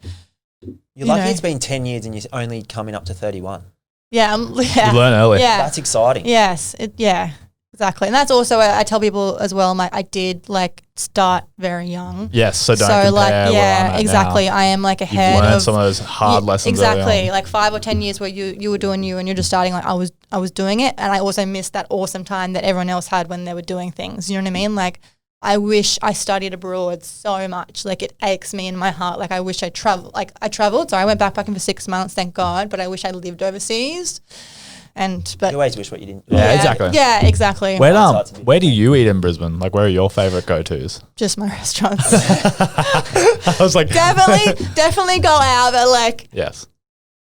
You're lucky it's been 10 years and you're only coming up to 31. Yeah, You learn early. Yeah, That's exciting. yes, exactly. And that's also I tell people as well. I did like start very young. Yes, so don't compare like where I'm at exactly. now. I am like You've ahead learned of some of those hard lessons early exactly on. like 5 or 10 years where you were doing you and you're just starting. Like I was doing it, and I also missed that awesome time that everyone else had when they were doing things. You know what I mean? Like I wish I studied abroad so much. Like it aches me in my heart. Like I wish I traveled. Like I traveled. So I went backpacking for 6 months, thank God. But I wish I lived overseas. But You always wish what you didn't. Yeah, exactly. Yeah, exactly. Where do you eat in Brisbane? Like, where are your favourite go-tos? Just my restaurants. I was like, definitely go out, but like yes.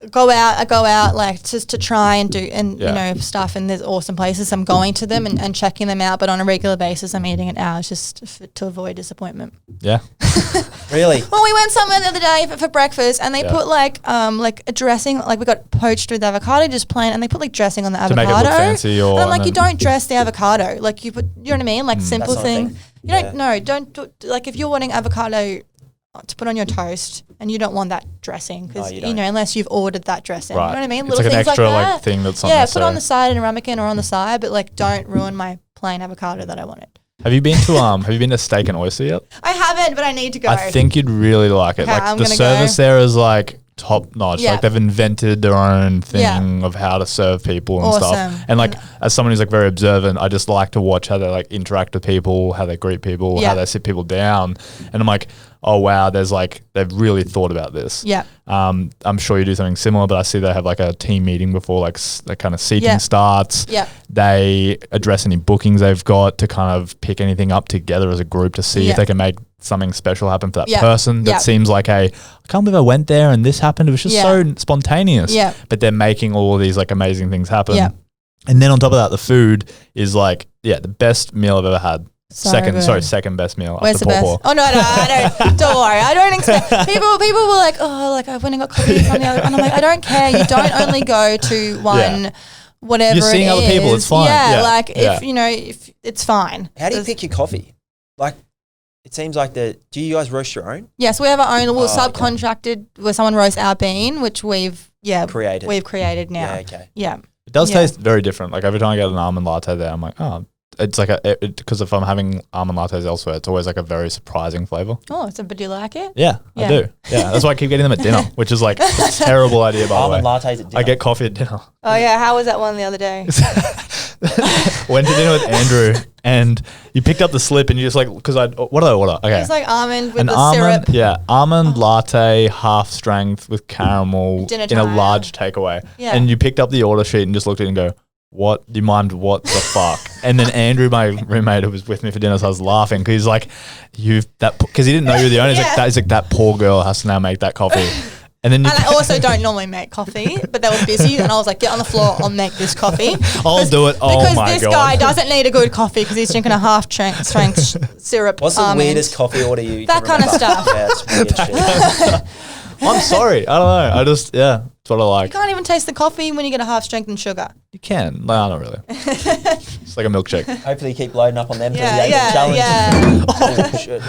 I go out like just to try and do you know stuff, and there's awesome places. I'm going to them and checking them out, but on a regular basis I'm eating at ours just to avoid disappointment. Yeah. Really? Well, we went somewhere the other day for breakfast, and they put like a dressing, like we got poached with avocado, just plain, and they put like dressing on the avocado. To make it look fancy, and I'm like, you don't dress the avocado, like you put, you know what I mean, like simple That's not a thing. thing. You don't do, like if you're wanting avocado to put on your toast, and you don't want that dressing because No, you don't. unless you've ordered that dressing, Right. you know what I mean. It's like an things extra that. thing that's not put necessary. on the side in a ramekin or on the side, but like don't ruin my plain avocado that I wanted. Have you been to Steak and Oyster yet? I haven't, but I need to go. I think you'd really like it. Okay, like I'm the gonna service go. there is like top notch. Yeah. Like they've invented their own thing Yeah. of how to serve people and Awesome. stuff. And like as someone who's like very observant, I just like to watch how they like interact with people, how they greet people, Yeah. how they sit people down. And I'm like, oh wow, they've really thought about this. Yeah. I'm sure you do something similar, but I see they have like a team meeting before like that kind of seating Yeah. starts. Yeah. They address any bookings they've got to kind of pick anything up together as a group to see Yeah. if they can make something special happen for that Yeah. person. That Yeah. seems like I can't believe I went there and this happened. It was just Yeah. so spontaneous. Yeah. But they're making all of these like amazing things happen. Yeah. And then on top of that, the food is like, the best meal I've ever had. So second good. best meal. Where's after the best? Pawpaw. Oh no, I don't. Don't worry. I don't expect people. People were like, oh, like I went and got coffee from the other, and I'm like, I don't care. You don't only go to one, whatever. You're seeing it other is. people, it's fine. Yeah, Yeah. like Yeah. if you know, if it's fine. How do you pick your coffee? Like, it seems like do you guys roast your own? Yes, we have our own. We're Oh, okay. subcontracted where someone roasts our bean, which we've Created. We've created now. Yeah, okay. Yeah. It does Yeah. taste very different. Like every time I get an almond latte there, I'm like, oh, it's like because if I'm having almond lattes elsewhere, it's always like a very surprising flavor. Oh, so but do you like it? Yeah, Yeah. I do. Yeah, that's why I keep getting them at dinner, which is like a terrible idea by the way. Almond lattes at dinner. I get coffee at dinner. Oh yeah. How was that one the other day? Went to dinner with Andrew, and you picked up the slip, and you just like, because what did I order? Okay, It's like almond with an the almond, syrup. yeah, almond latte, half strength with caramel Dinner in a time. large takeaway. Yeah. And you picked up the order sheet and just looked at it and go, what? Do you mind what the fuck? And then Andrew, my roommate who was with me for dinner, so I was laughing because he's like, because he didn't know you were the owner. He's like, that poor girl has to now make that coffee. And then And I also don't normally make coffee, but they were busy, and I was like, "Get on the floor, I'll make this coffee." I'll do it. Oh Because my this God. guy doesn't need a good coffee because he's drinking a half strength syrup. What's the almond. weirdest coffee order you That can kind of remember? stuff. Yeah, it's weird shit. I'm sorry. I don't know. I just, that's what I like. You can't even taste the coffee when you get a half strength and sugar. You can. No, not really. It's like a milkshake. Hopefully you keep loading up on them till Yeah, the 8 yeah, challenge. yeah. Oh, shit.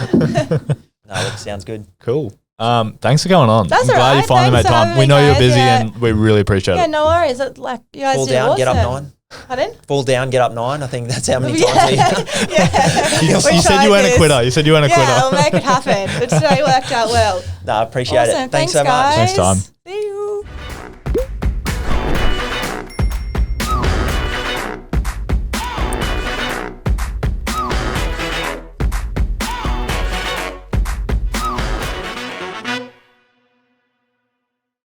No, that sounds good. Cool. Thanks for going on. That's I'm glad alright. you finally Thanks made for time. having We me, know you're guys. busy Yeah. and we really appreciate Yeah, it. no worries. Like you guys Fall did down, awesome. get up 9. Pardon? Fall down, get up 9. I think that's how many times we Yeah. You We said tried you weren't a this. quitter. You said you weren't a Yeah, quitter. we'll make it happen. But today worked out well. No, I appreciate Awesome. it. Thanks so much. guys. Thanks, Tom.